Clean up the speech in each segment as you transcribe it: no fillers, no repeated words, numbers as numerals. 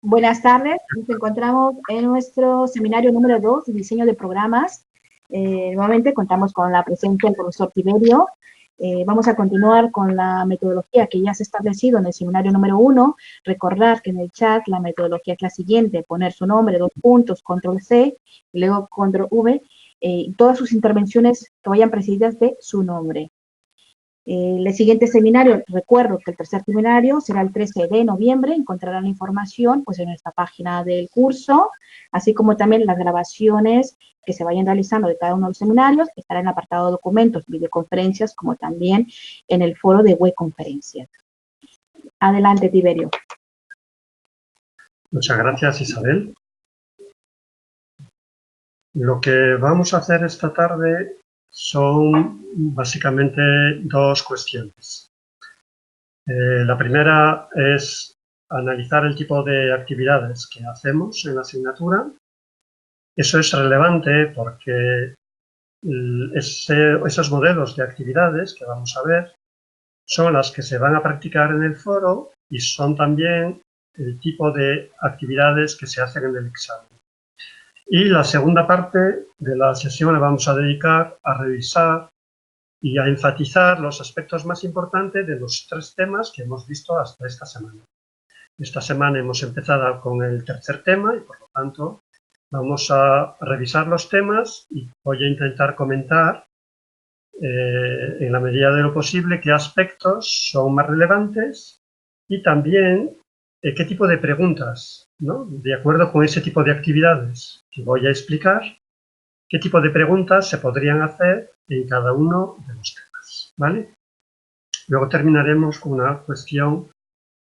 Buenas tardes, nos encontramos en nuestro seminario número 2 de diseño de programas. Nuevamente contamos con la presencia del profesor Tiberio. Vamos a continuar con la metodología que ya se ha establecido en el seminario número 1. Recordar que en el chat la metodología es la siguiente: poner su nombre, 2 puntos, control C, y luego control V, y todas sus intervenciones que vayan precedidas de su nombre. El siguiente seminario, recuerdo que el tercer seminario será el 13 de noviembre, encontrarán la información pues en nuestra página del curso, así como también las grabaciones que se vayan realizando de cada uno de los seminarios, estará en el apartado de documentos, videoconferencias, como también en el foro de web conferencias. Adelante, Tiberio. Muchas gracias, Isabel. Lo que vamos a hacer esta tarde son básicamente 2 cuestiones. La primera es analizar el tipo de actividades que hacemos en la asignatura. Eso es relevante porque esos modelos de actividades que vamos a ver son las que se van a practicar en el foro y son también el tipo de actividades que se hacen en el examen. Y la segunda parte de la sesión la vamos a dedicar a revisar y a enfatizar los aspectos más importantes de los 3 temas que hemos visto hasta esta semana. Esta semana hemos empezado con el tercer tema y, por lo tanto, vamos a revisar los temas y voy a intentar comentar, en la medida de lo posible, qué aspectos son más relevantes y también qué tipo de preguntas, ¿no? De acuerdo con ese tipo de actividades que voy a explicar, qué tipo de preguntas se podrían hacer en cada uno de los temas, ¿vale? Luego terminaremos con una cuestión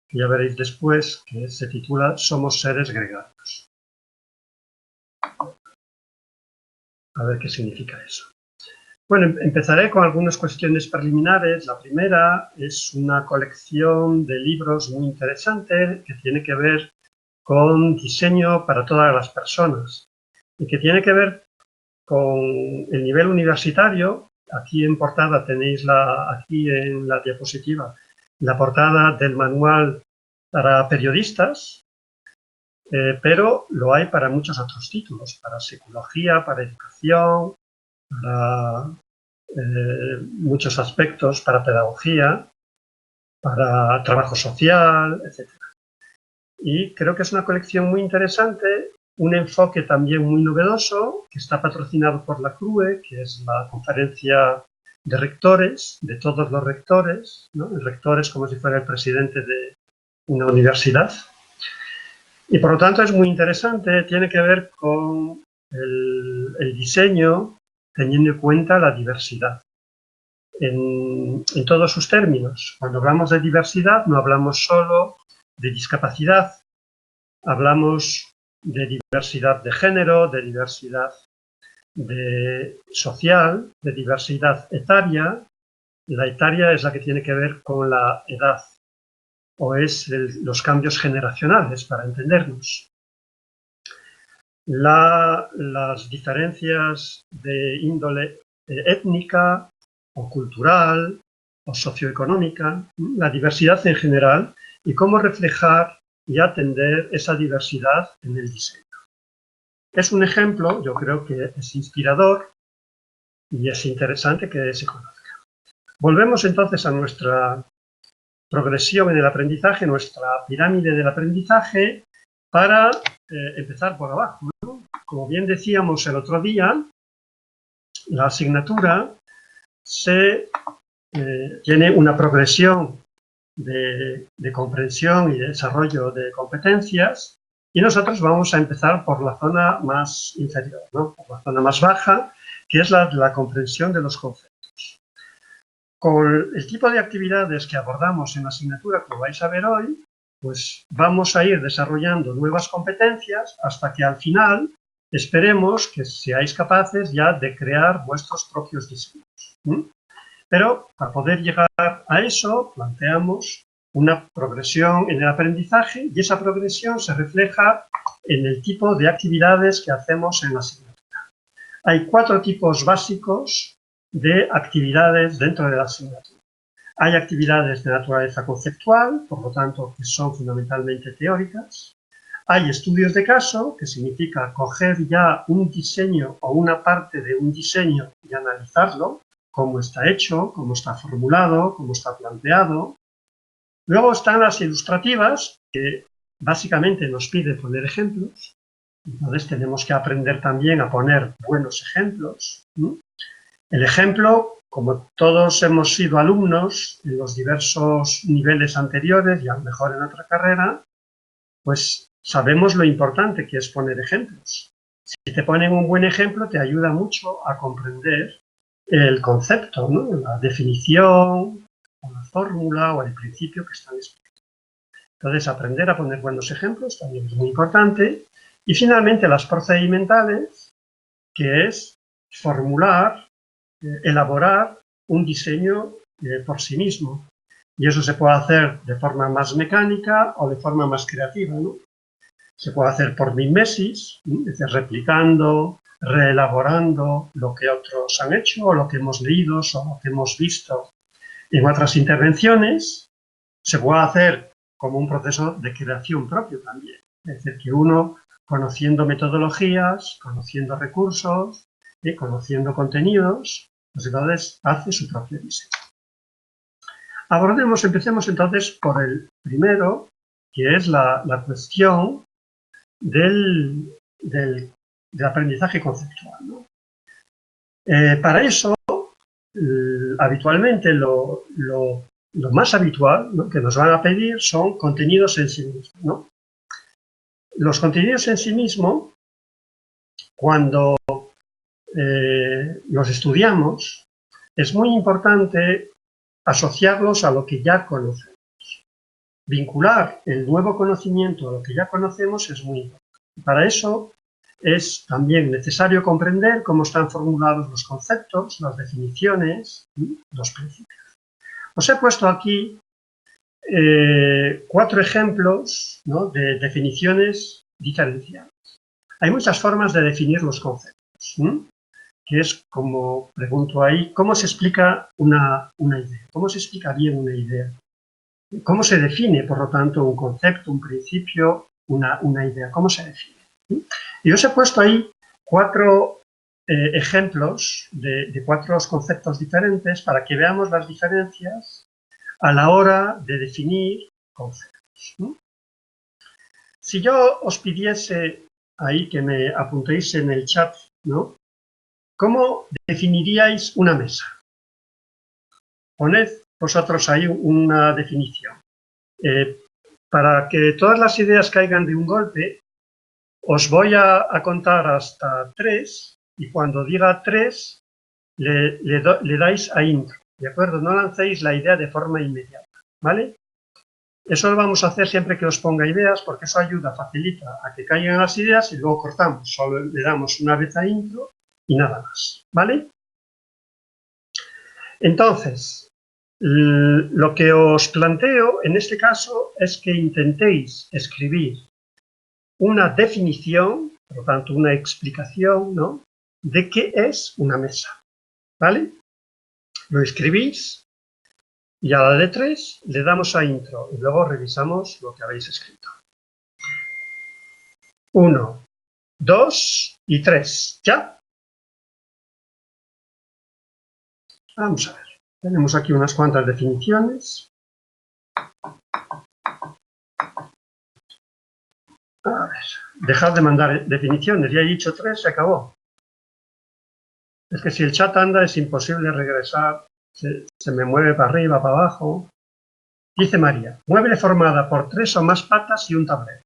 que ya veréis después, que se titula «Somos seres gregarios». A ver qué significa eso. Bueno, empezaré con algunas cuestiones preliminares. La primera es una colección de libros muy interesante que tiene que ver con diseño para todas las personas y que tiene que ver con el nivel universitario. Aquí en portada tenéis aquí en la diapositiva la portada del manual para periodistas, pero lo hay para muchos otros títulos, para psicología, para educación, para muchos aspectos, para pedagogía, para trabajo social, etc. Y creo que es una colección muy interesante, un enfoque también muy novedoso, que está patrocinado por la CRUE, que es la conferencia de rectores, de todos los rectores, ¿no? El rector es como si fuera el presidente de una universidad. Y por lo tanto es muy interesante, tiene que ver con el diseño teniendo en cuenta la diversidad. En todos sus términos. Cuando hablamos de diversidad no hablamos solo de discapacidad, hablamos de diversidad de género, de diversidad social, de diversidad etaria. La etaria es la que tiene que ver con la edad, o es los cambios generacionales, para entendernos. Las diferencias de índole étnica o cultural o socioeconómica, la diversidad en general y cómo reflejar y atender esa diversidad en el diseño. Es un ejemplo, yo creo que es inspirador y es interesante que se conozca. Volvemos entonces a nuestra progresión en el aprendizaje, nuestra pirámide del aprendizaje, para empezar por abajo, ¿no? Como bien decíamos el otro día, la asignatura tiene una progresión de comprensión y de desarrollo de competencias y nosotros vamos a empezar por la zona más inferior, ¿no? Por la zona más baja, que es la comprensión de los conceptos. Con el tipo de actividades que abordamos en la asignatura, como vais a ver hoy, pues vamos a ir desarrollando nuevas competencias hasta que al final esperemos que seáis capaces ya de crear vuestros propios diseños. Pero para poder llegar a eso planteamos una progresión en el aprendizaje y esa progresión se refleja en el tipo de actividades que hacemos en la asignatura. Hay 4 tipos básicos de actividades dentro de la asignatura. Hay actividades de naturaleza conceptual, por lo tanto, que son fundamentalmente teóricas. Hay estudios de caso, que significa coger ya un diseño o una parte de un diseño y analizarlo, cómo está hecho, cómo está formulado, cómo está planteado. Luego están las ilustrativas, que básicamente nos pide poner ejemplos. Entonces tenemos que aprender también a poner buenos ejemplos. El ejemplo, como todos hemos sido alumnos en los diversos niveles anteriores y a lo mejor en otra carrera, pues sabemos lo importante que es poner ejemplos. Si te ponen un buen ejemplo, te ayuda mucho a comprender el concepto, ¿no? La definición, o la fórmula o el principio que están explicando. Entonces, aprender a poner buenos ejemplos también es muy importante. Y finalmente, las procedimentales, que es formular, elaborar un diseño por sí mismo. Y eso se puede hacer de forma más mecánica o de forma más creativa, ¿no? Se puede hacer por mimesis, es decir, replicando, reelaborando lo que otros han hecho o lo que hemos leído o lo que hemos visto en otras intervenciones. Se puede hacer como un proceso de creación propio también. Es decir, que uno, conociendo metodologías, conociendo recursos, conociendo contenidos, pues entonces hace su propio diseño. Empecemos entonces por el primero, que es la cuestión del aprendizaje conceptual, ¿no? Para eso, habitualmente lo más habitual, ¿no?, que nos van a pedir son contenidos en sí mismos, ¿no? Los contenidos en sí mismos, cuando los estudiamos, es muy importante asociarlos a lo que ya conocemos. Vincular el nuevo conocimiento a lo que ya conocemos es muy importante. Para eso es también necesario comprender cómo están formulados los conceptos, las definiciones y los principios. Os he puesto aquí 4 ejemplos, ¿no?, de definiciones diferenciadas. Hay muchas formas de definir los conceptos, que es como, pregunto ahí, ¿cómo se explica una idea? ¿Cómo se explica bien una idea? ¿Cómo se define, por lo tanto, un concepto, un principio, una idea? ¿Cómo se define? Y os he puesto ahí 4 ejemplos de 4 conceptos diferentes para que veamos las diferencias a la hora de definir conceptos, ¿no? Si yo os pidiese ahí que me apuntéis en el chat, ¿no?, ¿cómo definiríais una mesa? Poned vosotros ahí una definición. Para que todas las ideas caigan de un golpe, os voy a contar hasta 3 y cuando diga 3 le dais a intro, ¿de acuerdo? No lancéis la idea de forma inmediata, ¿vale? Eso lo vamos a hacer siempre que os ponga ideas porque eso ayuda, facilita a que caigan las ideas y luego cortamos. Solo le damos una vez a intro y nada más, ¿vale? Entonces, lo que os planteo en este caso es que intentéis escribir una definición, por lo tanto una explicación, ¿no?, de qué es una mesa, ¿vale? Lo escribís y a la de 3 le damos a intro y luego revisamos lo que habéis escrito. 1, 2 y 3, ¿ya? Vamos a ver, tenemos aquí unas cuantas definiciones. A ver, dejad de mandar definiciones, ya he dicho 3, se acabó. Es que si el chat anda es imposible regresar, se me mueve para arriba, para abajo. Dice María, mueble formada por 3 o más patas y un tablero.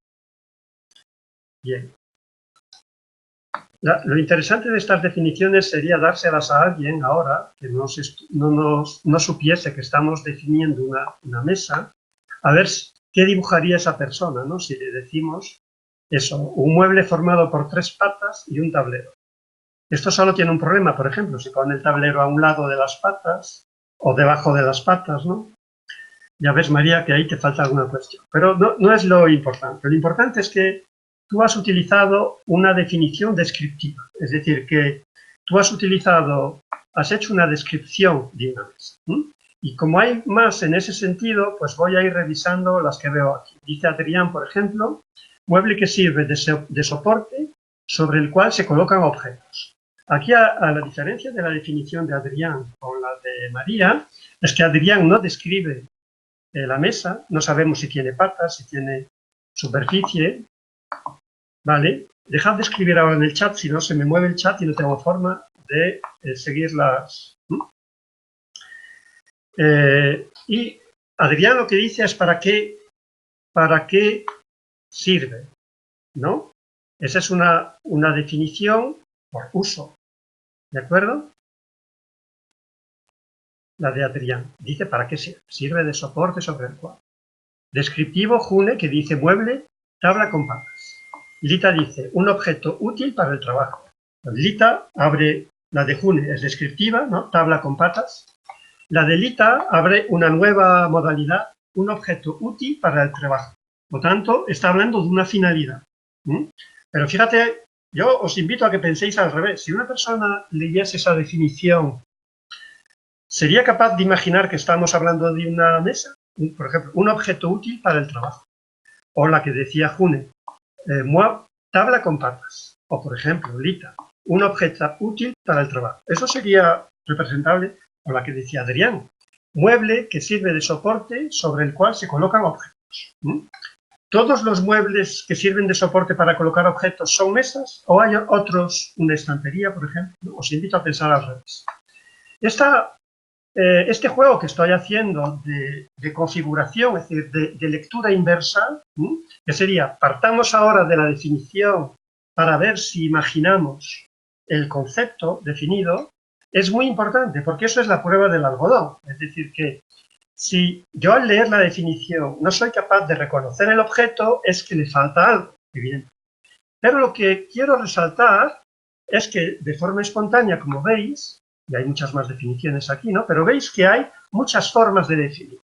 Bien. Lo interesante de estas definiciones sería dárselas a alguien ahora que no supiese que estamos definiendo una mesa, a ver qué dibujaría esa persona, ¿no?, si le decimos eso, un mueble formado por 3 patas y un tablero. Esto solo tiene un problema, por ejemplo, si pone el tablero a un lado de las patas o debajo de las patas, ¿no? Ya ves, María, que ahí te falta alguna cuestión. Pero no es lo importante. Lo importante es que tú has utilizado una definición descriptiva. Es decir, que tú has utilizado has hecho una descripción de una mesa. Y como hay más en ese sentido, pues voy a ir revisando las que veo aquí. Dice Adrián, por ejemplo, mueble que sirve de soporte sobre el cual se colocan objetos. Aquí, a la diferencia de la definición de Adrián con la de María, es que Adrián no describe la mesa, no sabemos si tiene patas, si tiene superficie, ¿vale? Dejad de escribir ahora en el chat, si no se me mueve el chat y no tengo forma de seguir las... y Adrián lo que dice es para qué sirve, ¿no? Esa es una definición por uso, ¿de acuerdo? La de Adrián dice para qué sirve. Sirve de soporte sobre el cual. Descriptivo, June, que dice mueble, tabla con patas. Lita dice un objeto útil para el trabajo. Lita abre, la de June es descriptiva, ¿no? Tabla con patas. La de Lita abre una nueva modalidad, un objeto útil para el trabajo. Por tanto, está hablando de una finalidad. Pero fíjate, yo os invito a que penséis al revés. Si una persona leyese esa definición, ¿sería capaz de imaginar que estamos hablando de una mesa? Por ejemplo, un objeto útil para el trabajo. O la que decía June, tabla con patas. O, por ejemplo, Lita, un objeto útil para el trabajo. Eso sería representable con la que decía Adrián. Mueble que sirve de soporte sobre el cual se colocan objetos. ¿Todos los muebles que sirven de soporte para colocar objetos son mesas? ¿O hay otros, una estantería, por ejemplo? Os invito a pensar al revés. Este juego que estoy haciendo de configuración, es decir, de lectura inversa, que sería, partamos ahora de la definición para ver si imaginamos el concepto definido, es muy importante, porque eso es la prueba del algodón. Es decir, que si yo al leer la definición no soy capaz de reconocer el objeto, es que le falta algo, evidente. Pero lo que quiero resaltar es que de forma espontánea, como veis, y hay muchas más definiciones aquí, ¿no? Pero veis que hay muchas formas de definir.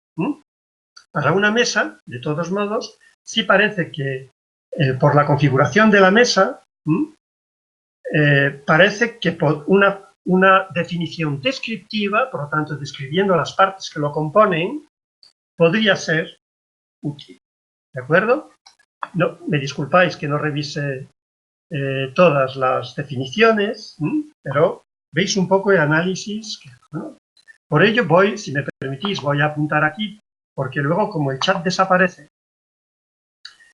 Para una mesa, de todos modos, sí parece que por la configuración de la mesa, parece que por una definición descriptiva, por lo tanto describiendo las partes que lo componen, podría ser útil. ¿De acuerdo? No, me disculpáis que no revise todas las definiciones, pero veis un poco el análisis. ¿No? Por ello voy, si me permitís, voy a apuntar aquí, porque luego como el chat desaparece,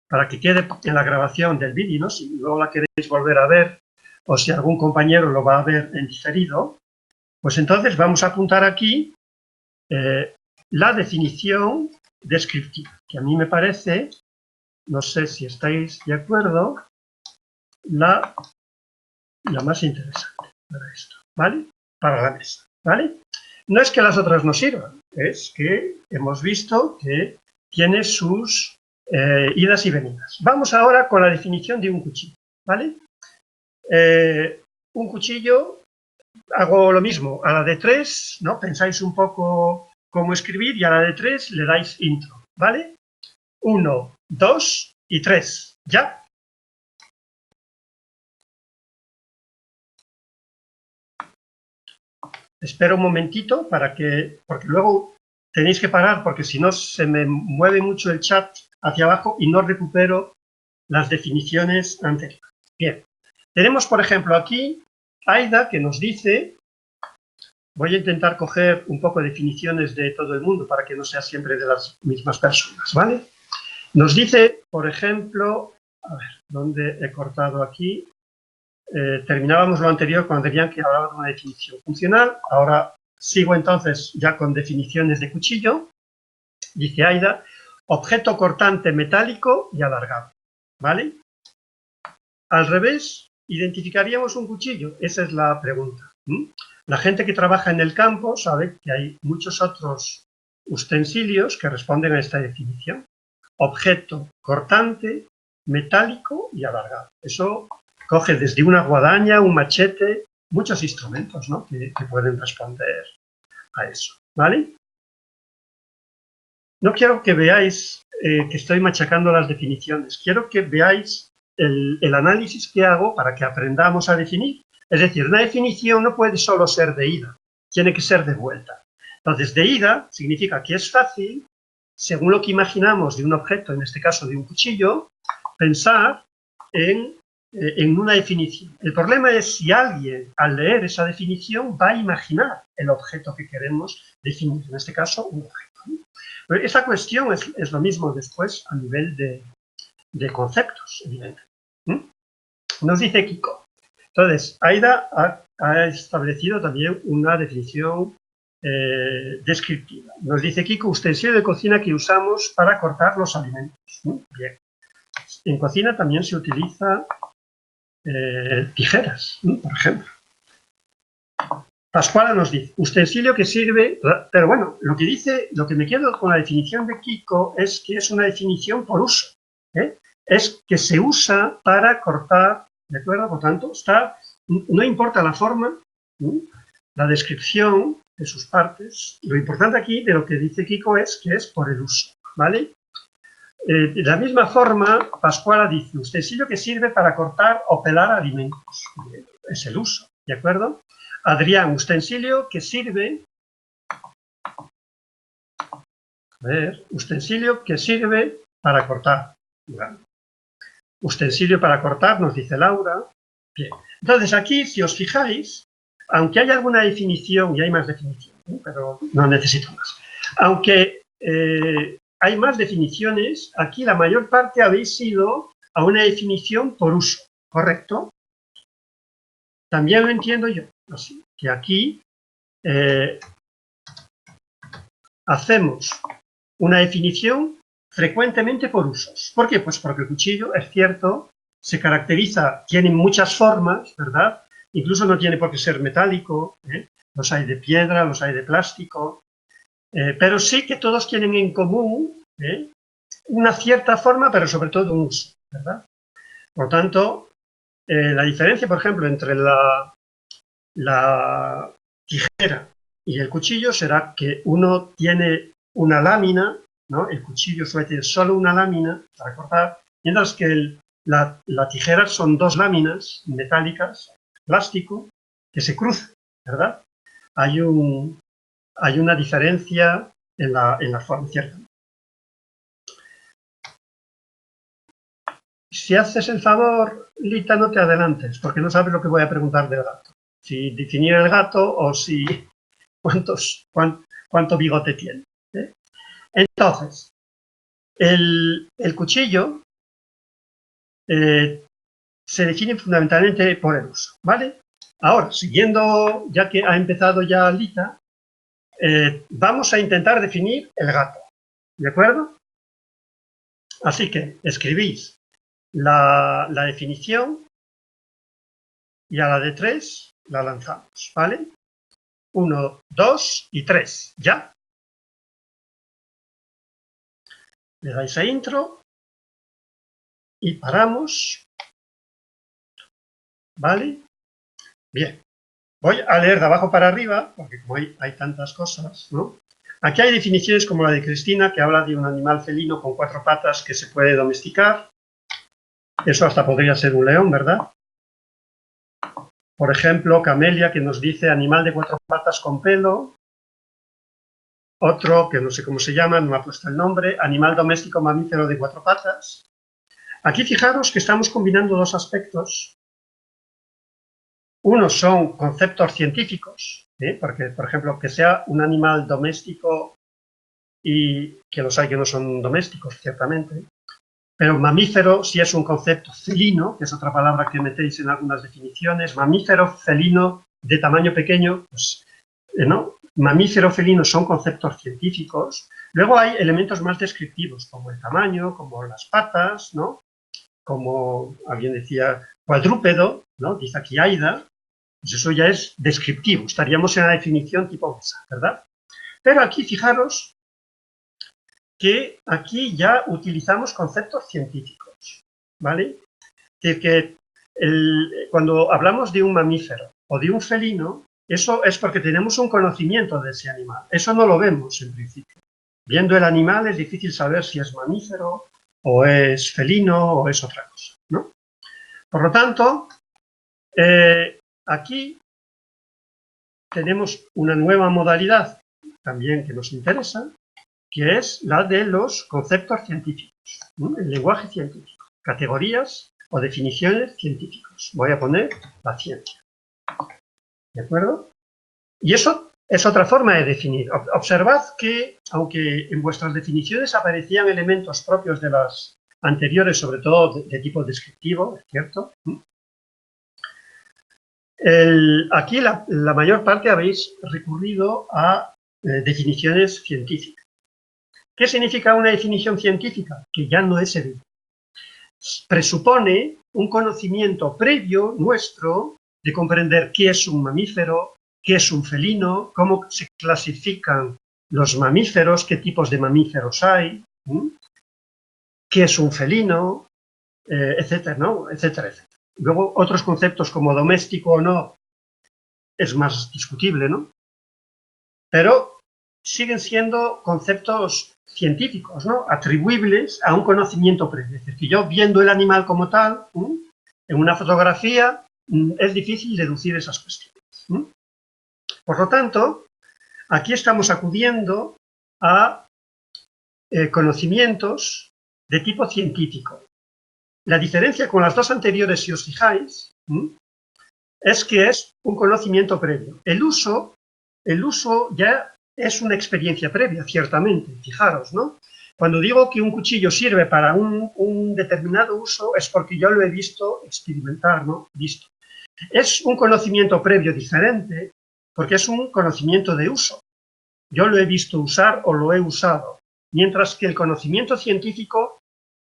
para que quede en la grabación del vídeo, ¿no? Si luego la queréis volver a ver, o si algún compañero lo va a ver en diferido, pues entonces vamos a apuntar aquí la definición descriptiva, que a mí me parece, no sé si estáis de acuerdo, la más interesante para esto, ¿vale? Para la mesa, ¿vale? No es que las otras no sirvan, es que hemos visto que tiene sus idas y venidas. Vamos ahora con la definición de un cuchillo, ¿vale? Un cuchillo, hago lo mismo, a la de 3, ¿no? Pensáis un poco cómo escribir y a la de 3 le dais intro, ¿vale? 1, 2 y 3, ¿ya? Espero un momentito porque luego tenéis que parar porque si no se me mueve mucho el chat hacia abajo y no recupero las definiciones anteriores. Bien, tenemos por ejemplo aquí Aida que nos dice, voy a intentar coger un poco de definiciones de todo el mundo para que no sea siempre de las mismas personas, ¿vale? Nos dice, por ejemplo, a ver, ¿dónde he cortado aquí? Terminábamos lo anterior cuando tenían que hablar de una definición funcional. Ahora sigo entonces ya con definiciones de cuchillo. Dice Aida, objeto cortante metálico y alargado. ¿Vale? Al revés, ¿identificaríamos un cuchillo? Esa es la pregunta. La gente que trabaja en el campo sabe que hay muchos otros utensilios que responden a esta definición. Objeto cortante, metálico y alargado. Eso coge desde una guadaña, un machete, muchos instrumentos, ¿no? que pueden responder a eso, ¿vale? No quiero que veáis que estoy machacando las definiciones, quiero que veáis el análisis que hago para que aprendamos a definir. Es decir, una definición no puede solo ser de ida, tiene que ser de vuelta. Entonces, de ida significa que es fácil, según lo que imaginamos de un objeto, en este caso de un cuchillo, pensar en una definición. El problema es si alguien, al leer esa definición, va a imaginar el objeto que queremos definir, en este caso, un objeto, ¿no? Pero esa cuestión es lo mismo después a nivel de conceptos, evidente. Nos dice Kiko. Entonces, Aida ha establecido también una definición descriptiva. Nos dice Kiko, utensilio de cocina que usamos para cortar los alimentos. Bien. En cocina también se utiliza tijeras, por ejemplo. Pascuala nos dice, utensilio que sirve, pero bueno, lo que me quedo con la definición de Kiko es que es una definición por uso, es que se usa para cortar, ¿de acuerdo? Por tanto, no importa la forma, la descripción de sus partes, lo importante aquí de lo que dice Kiko es que es por el uso, ¿vale? De la misma forma, Pascuala dice, utensilio que sirve para cortar o pelar alimentos, es el uso, ¿de acuerdo? Adrián, utensilio que sirve, utensilio que sirve para cortar. Bueno, utensilio para cortar, nos dice Laura. Bien. Entonces aquí, si os fijáis, aunque hay alguna definición, y hay más definición, pero no necesito más, aunque hay más definiciones, aquí la mayor parte habéis ido a una definición por uso, ¿correcto? También lo entiendo yo, así que aquí hacemos una definición frecuentemente por usos. ¿Por qué? Pues porque el cuchillo, es cierto, se caracteriza, tiene muchas formas, ¿verdad? Incluso no tiene por qué ser metálico, los hay de piedra, los hay de plástico, pero sí que todos tienen en común una cierta forma, pero sobre todo un uso, ¿verdad? Por tanto, la diferencia, por ejemplo, entre la tijera y el cuchillo será que uno tiene una lámina, ¿no? El cuchillo suele tener solo una lámina para cortar, mientras que la tijera son dos láminas metálicas, plástico, que se cruzan, ¿verdad? Hay una diferencia en la forma, ¿cierto? Si haces el favor, Lita, no te adelantes, porque no sabes lo que voy a preguntar del gato. Si definir el gato o si cuánto bigote tiene. Entonces, el cuchillo se define fundamentalmente por el uso, ¿vale? Ahora, siguiendo, ya que ha empezado ya Lita, vamos a intentar definir el gato, ¿de acuerdo? Así que escribís la definición y a la de 3 la lanzamos, ¿vale? 1, 2 y 3, ¿ya? Le dais a intro y paramos, ¿vale? Bien, voy a leer de abajo para arriba, porque como hay tantas cosas, ¿no? Aquí hay definiciones como la de Cristina, que habla de un animal felino con 4 patas que se puede domesticar. Eso hasta podría ser un león, ¿verdad? Por ejemplo, Camelia, que nos dice animal de 4 patas con pelo. Otro, que no sé cómo se llama, no me ha puesto el nombre, animal doméstico mamífero de 4 patas. Aquí fijaros que estamos combinando dos aspectos. Uno son conceptos científicos, porque, por ejemplo, que sea un animal doméstico y que los hay que no son domésticos, ciertamente. Pero mamífero sí es un concepto felino, que es otra palabra que metéis en algunas definiciones. Mamífero, felino, de tamaño pequeño, pues, ¿no? Mamífero, felino son conceptos científicos. Luego hay elementos más descriptivos, como el tamaño, como las patas, ¿no? Como alguien decía, cuadrúpedo, ¿no? Dice aquí Aida, pues eso ya es descriptivo. Estaríamos en la definición tipo esa, ¿verdad? Pero aquí, fijaros, que aquí ya utilizamos conceptos científicos, ¿vale? Es decir, que cuando hablamos de un mamífero o de un felino, eso es porque tenemos un conocimiento de ese animal. Eso no lo vemos en principio. Viendo el animal es difícil saber si es mamífero o es felino o es otra cosa, ¿no? Por lo tanto, aquí tenemos una nueva modalidad también que nos interesa, que es la de los conceptos científicos, ¿no? El lenguaje científico, categorías o definiciones científicas. Voy a poner la ciencia. ¿De acuerdo? Y eso es otra forma de definir. Observad que, aunque en vuestras definiciones aparecían elementos propios de las anteriores, sobre todo de tipo descriptivo, ¿es cierto? Aquí la mayor parte habéis recurrido a definiciones científicas. ¿Qué significa una definición científica? Que ya no es evidente. Presupone un conocimiento previo nuestro de comprender qué es un mamífero, qué es un felino, cómo se clasifican los mamíferos, qué tipos de mamíferos hay, qué es un felino, etcétera, ¿no? Etcétera, etcétera. Luego, otros conceptos como doméstico o no, es más discutible, ¿no? Pero siguen siendo conceptos científicos, ¿no? Atribuibles a un conocimiento previo. Es decir, que yo viendo el animal como tal, en una fotografía, es difícil deducir esas cuestiones. Por lo tanto, aquí estamos acudiendo a conocimientos de tipo científico. La diferencia con las dos anteriores, si os fijáis, es que es un conocimiento previo. El uso ya es una experiencia previa, ciertamente, fijaros, ¿no? Cuando digo que un cuchillo sirve para un determinado uso es porque yo lo he visto experimentar, ¿no? Visto. Es un conocimiento previo diferente porque es un conocimiento de uso. Yo lo he visto usar o lo he usado, mientras que el conocimiento científico,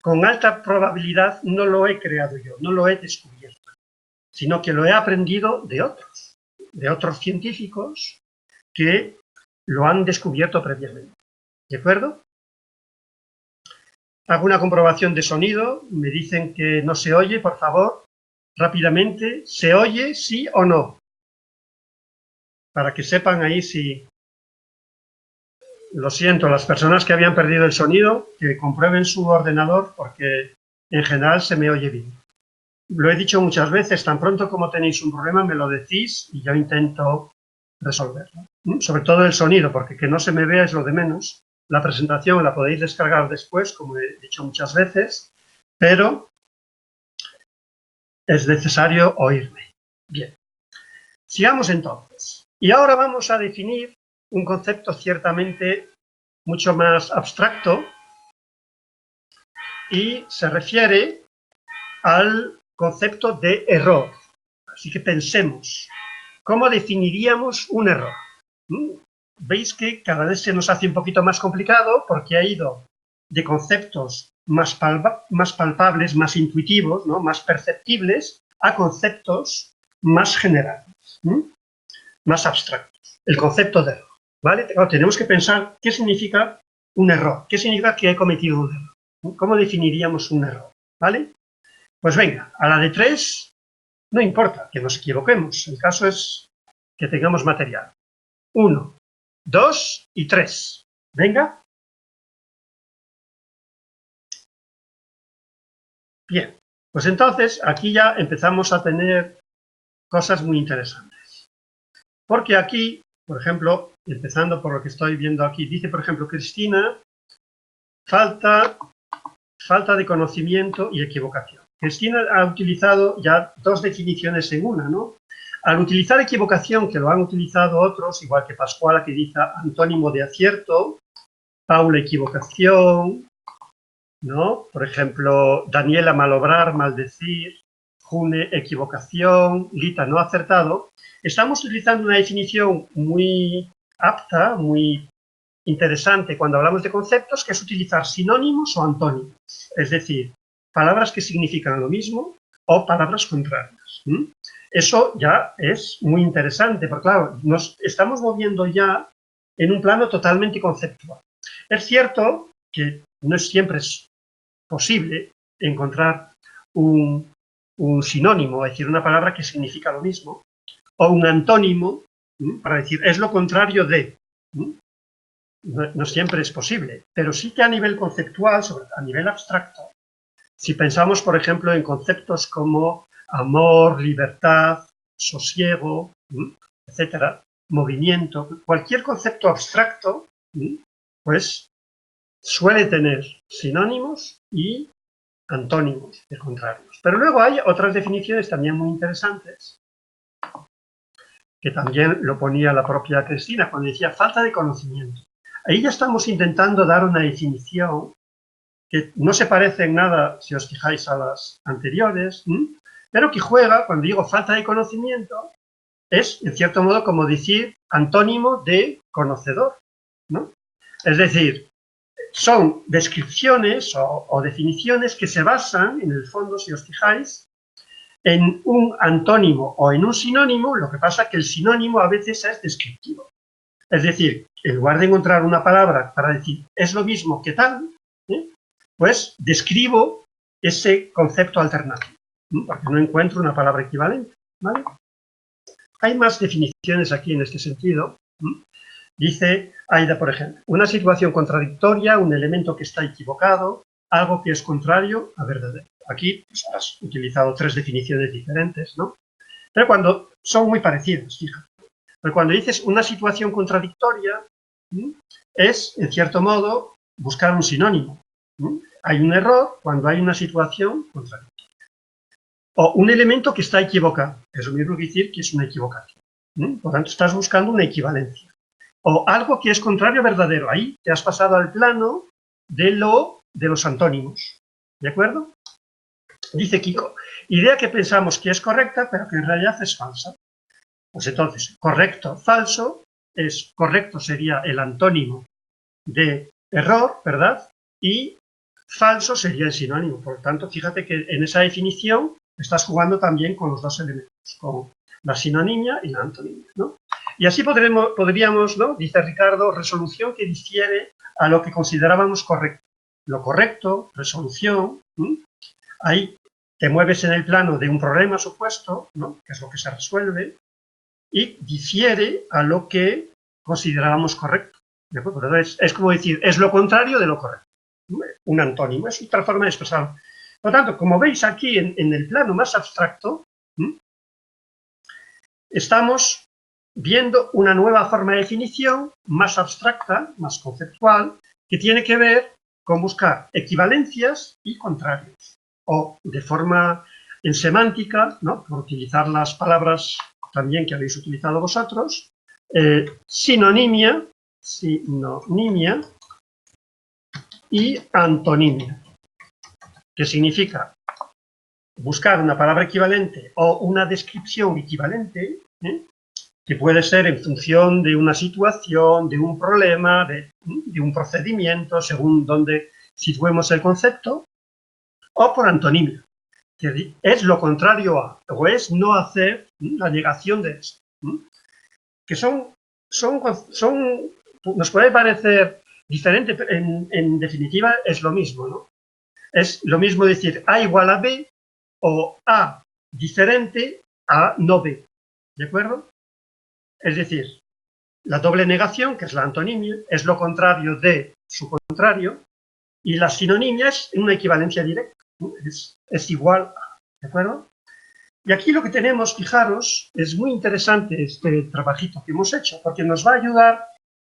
con alta probabilidad, no lo he creado yo, no lo he descubierto, sino que lo he aprendido de otros científicos que lo han descubierto previamente. ¿De acuerdo? Hago una comprobación de sonido, me dicen que no se oye, por favor, rápidamente, ¿se oye sí o no? Para que sepan ahí si... Lo siento, las personas que habían perdido el sonido, que comprueben su ordenador porque en general se me oye bien. Lo he dicho muchas veces, tan pronto como tenéis un problema me lo decís y yo intento resolverlo. Sobre todo el sonido, porque que no se me vea es lo de menos. La presentación la podéis descargar después, como he dicho muchas veces, pero es necesario oírme. Bien, sigamos entonces. Y ahora vamos a definir un concepto ciertamente mucho más abstracto y se refiere al concepto de error. Así que pensemos, ¿cómo definiríamos un error? Veis que cada vez se nos hace un poquito más complicado porque ha ido de conceptos más palpables, más intuitivos, ¿no? Más perceptibles, a conceptos más generales, más abstractos. El concepto de error. ¿Vale? Tenemos que pensar qué significa un error, qué significa que he cometido un error. ¿Cómo definiríamos un error? ¿Vale? Pues venga, a la de 3 no importa que nos equivoquemos, el caso es que tengamos material. 1, 2 y 3. Venga. Bien, pues entonces aquí ya empezamos a tener cosas muy interesantes. Porque aquí, por ejemplo, empezando por lo que estoy viendo aquí, dice, por ejemplo, Cristina, falta de conocimiento y equivocación. Cristina ha utilizado ya dos definiciones en una, ¿no? Al utilizar equivocación, que lo han utilizado otros, igual que Pascuala, que dice antónimo de acierto, Paula, equivocación, ¿no? Por ejemplo, Daniela, malobrar, maldecir, June, equivocación, Lita, no acertado. Estamos utilizando una definición muy apta, muy interesante cuando hablamos de conceptos, que es utilizar sinónimos o antónimos, es decir, palabras que significan lo mismo o palabras contrarias. Eso ya es muy interesante, porque claro, nos estamos moviendo ya en un plano totalmente conceptual. Es cierto que no siempre es posible encontrar un sinónimo, es decir, una palabra que significa lo mismo, o un antónimo, para decir, es lo contrario de. No siempre es posible, pero sí que a nivel conceptual, a nivel abstracto, si pensamos, por ejemplo, en conceptos como amor, libertad, sosiego, etcétera, movimiento, cualquier concepto abstracto, pues suele tener sinónimos y antónimos de contrarios. Pero luego hay otras definiciones también muy interesantes, que también lo ponía la propia Cristina cuando decía falta de conocimiento. Ahí ya estamos intentando dar una definición que no se parece en nada, si os fijáis, a las anteriores, pero que juega, cuando digo falta de conocimiento, es, en cierto modo, como decir antónimo de conocedor, ¿no? Es decir, son descripciones o definiciones que se basan, en el fondo, si os fijáis, en un antónimo o en un sinónimo. Lo que pasa es que el sinónimo a veces es descriptivo. Es decir, en lugar de encontrar una palabra para decir es lo mismo que tal, pues describo ese concepto alternativo, porque no encuentro una palabra equivalente, ¿vale? Hay más definiciones aquí en este sentido. Dice Aida, por ejemplo, una situación contradictoria, un elemento que está equivocado, algo que es contrario a verdadero. Aquí pues, has utilizado 3 definiciones diferentes, ¿no? Pero cuando son muy parecidas, fíjate. Pero cuando dices una situación contradictoria, es, en cierto modo, buscar un sinónimo. Hay un error cuando hay una situación contradictoria. O un elemento que está equivocado. Es lo mismo que decir que es una equivocación. Por tanto, estás buscando una equivalencia. O algo que es contrario a verdadero. Ahí te has pasado al plano de los antónimos. ¿De acuerdo? Dice Kiko, idea que pensamos que es correcta, pero que en realidad es falsa. Pues entonces, correcto, falso, es correcto sería el antónimo de error, ¿verdad? Y falso sería el sinónimo. Por lo tanto, fíjate que en esa definición estás jugando también con los 2 elementos, con la sinonimia y la antonimia, ¿no? Y así podríamos, ¿no? Dice Ricardo, resolución que difiere a lo que considerábamos correcto. Lo correcto, resolución, ahí te mueves en el plano de un problema supuesto, ¿no? Que es lo que se resuelve, y difiere a lo que considerábamos correcto. Es como decir, es lo contrario de lo correcto. Un antónimo, es otra forma de expresarlo. Por lo tanto, como veis aquí en el plano más abstracto, estamos viendo una nueva forma de definición más abstracta, más conceptual, que tiene que ver con buscar equivalencias y contrarios. O de forma en semántica, ¿no? Por utilizar las palabras también que habéis utilizado vosotros, sinonimia y antonimia, que significa buscar una palabra equivalente o una descripción equivalente, que puede ser en función de una situación, de un problema, de un procedimiento, según donde situemos el concepto, o por antonimia, que es lo contrario a, o es no hacer la negación de esto. Que nos puede parecer diferente, pero en definitiva es lo mismo, ¿no? Es lo mismo decir A igual a B o A diferente a no B, ¿de acuerdo? Es decir, la doble negación, que es la antonimia, es lo contrario de su contrario, y la sinonimia es una equivalencia directa, ¿no? Es igual a, ¿de acuerdo? Y aquí lo que tenemos, fijaros, es muy interesante este trabajito que hemos hecho, porque nos va a ayudar,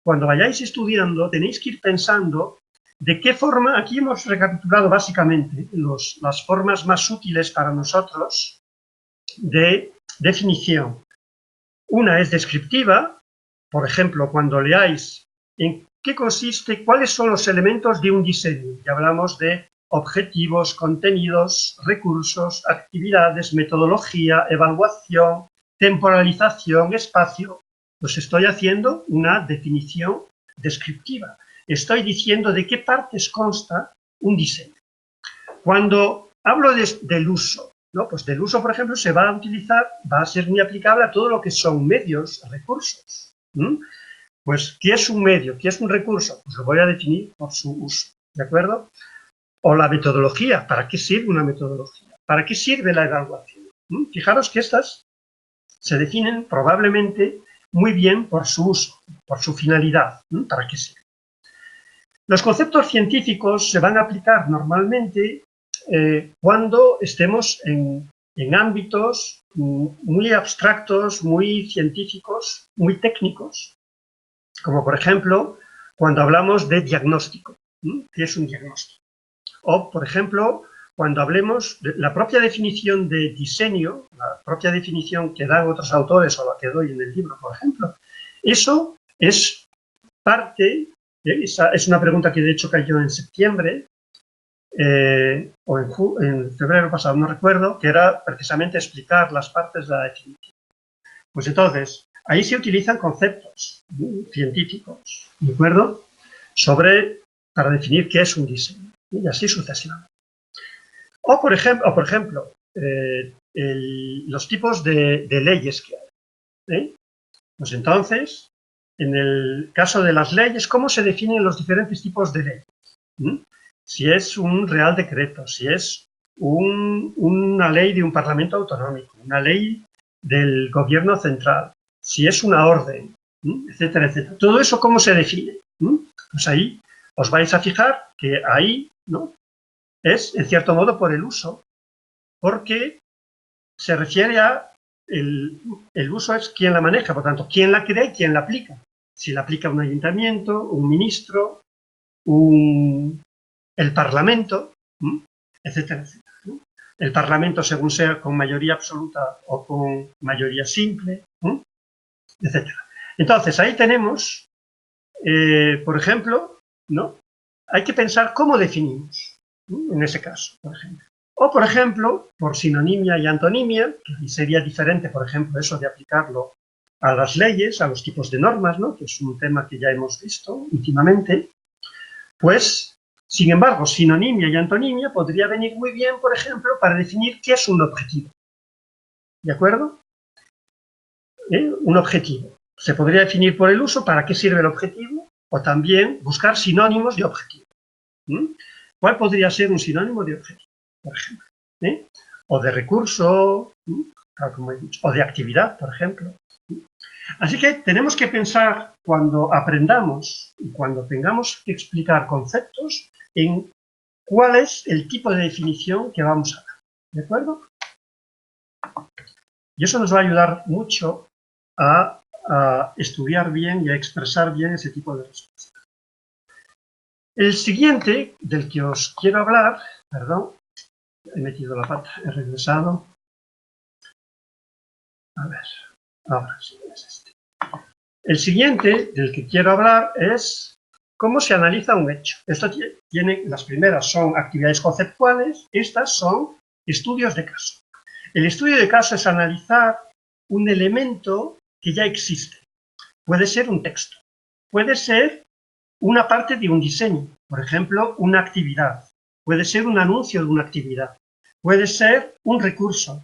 cuando vayáis estudiando, tenéis que ir pensando de qué forma, aquí hemos recapitulado básicamente las formas más útiles para nosotros de definición. Una es descriptiva, por ejemplo, cuando leáis en qué consiste, cuáles son los elementos de un diseño, y hablamos de objetivos, contenidos, recursos, actividades, metodología, evaluación, temporalización, espacio. Pues estoy haciendo una definición descriptiva. Estoy diciendo de qué partes consta un diseño. Cuando hablo del uso, ¿no? Pues del uso, por ejemplo, se va a utilizar, va a ser muy aplicable a todo lo que son medios, recursos. Pues, ¿qué es un medio? ¿Qué es un recurso? Pues lo voy a definir por su uso, ¿de acuerdo? O la metodología, ¿para qué sirve una metodología? ¿Para qué sirve la evaluación? Fijaros que estas se definen probablemente muy bien por su uso, por su finalidad, ¿para qué sirve? Los conceptos científicos se van a aplicar normalmente cuando estemos en en ámbitos muy abstractos, muy científicos, muy técnicos, como por ejemplo cuando hablamos de diagnóstico. ¿Qué es un diagnóstico? O, por ejemplo, cuando hablemos de la propia definición de diseño, la propia definición que dan otros autores o la que doy en el libro, por ejemplo, eso es parte, esa es una pregunta que de hecho cayó en septiembre, o en febrero pasado, no recuerdo, que era precisamente explicar las partes de la definición. Pues entonces, ahí se utilizan conceptos científicos, ¿de acuerdo?, para definir qué es un diseño, y así sucesivamente. O por ejemplo los tipos de leyes que hay. Pues entonces, en el caso de las leyes, ¿cómo se definen los diferentes tipos de leyes? Si es un real decreto, si es una ley de un parlamento autonómico, una ley del gobierno central, si es una orden, etcétera, etcétera. Todo eso, ¿cómo se define? Pues ahí os vais a fijar que ahí, ¿no?, es, en cierto modo, por el uso, porque se refiere a el uso es quien la maneja, por tanto, quién la crea y quién la aplica. Si la aplica un ayuntamiento, un ministro, el parlamento, etcétera, etcétera, ¿no? El parlamento, según sea con mayoría absoluta o con mayoría simple, etcétera. Entonces, ahí tenemos, por ejemplo, ¿no?, hay que pensar cómo definimos, en ese caso, por ejemplo. O, por ejemplo, por sinonimia y antonimia, que sería diferente, por ejemplo, eso de aplicarlo a las leyes, a los tipos de normas, ¿no?, que es un tema que ya hemos visto últimamente, pues, sin embargo, sinonimia y antonimia podría venir muy bien, por ejemplo, para definir qué es un objetivo. ¿De acuerdo? Un objetivo. Se podría definir por el uso para qué sirve el objetivo, o también buscar sinónimos de objetivo. ¿Cuál podría ser un sinónimo de objetivo, por ejemplo? O de recurso, como he dicho, o de actividad, por ejemplo. Así que tenemos que pensar, cuando aprendamos y cuando tengamos que explicar conceptos, en cuál es el tipo de definición que vamos a dar. ¿De acuerdo? Y eso nos va a ayudar mucho a estudiar bien y a expresar bien ese tipo de respuestas. El siguiente del que os quiero hablar, perdón, he metido la pata, he regresado. A ver, ahora sí es este. El siguiente del que quiero hablar es cómo se analiza un hecho. Esto tiene, las primeras son actividades conceptuales, estas son estudios de caso. El estudio de caso es analizar un elemento que ya existe. Puede ser un texto, puede ser una parte de un diseño, por ejemplo, una actividad, puede ser un anuncio de una actividad, puede ser un recurso,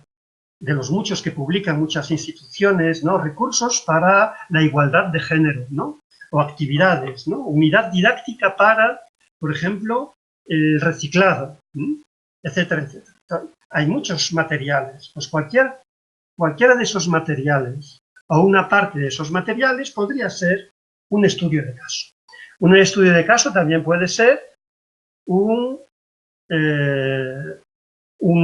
de los muchos que publican muchas instituciones, ¿no?, recursos para la igualdad de género, ¿no?, o actividades, ¿no?, unidad didáctica para, por ejemplo, el reciclado, etcétera, etcétera. Hay muchos materiales, pues cualquiera de esos materiales o una parte de esos materiales podría ser un estudio de caso. Un estudio de caso también puede ser un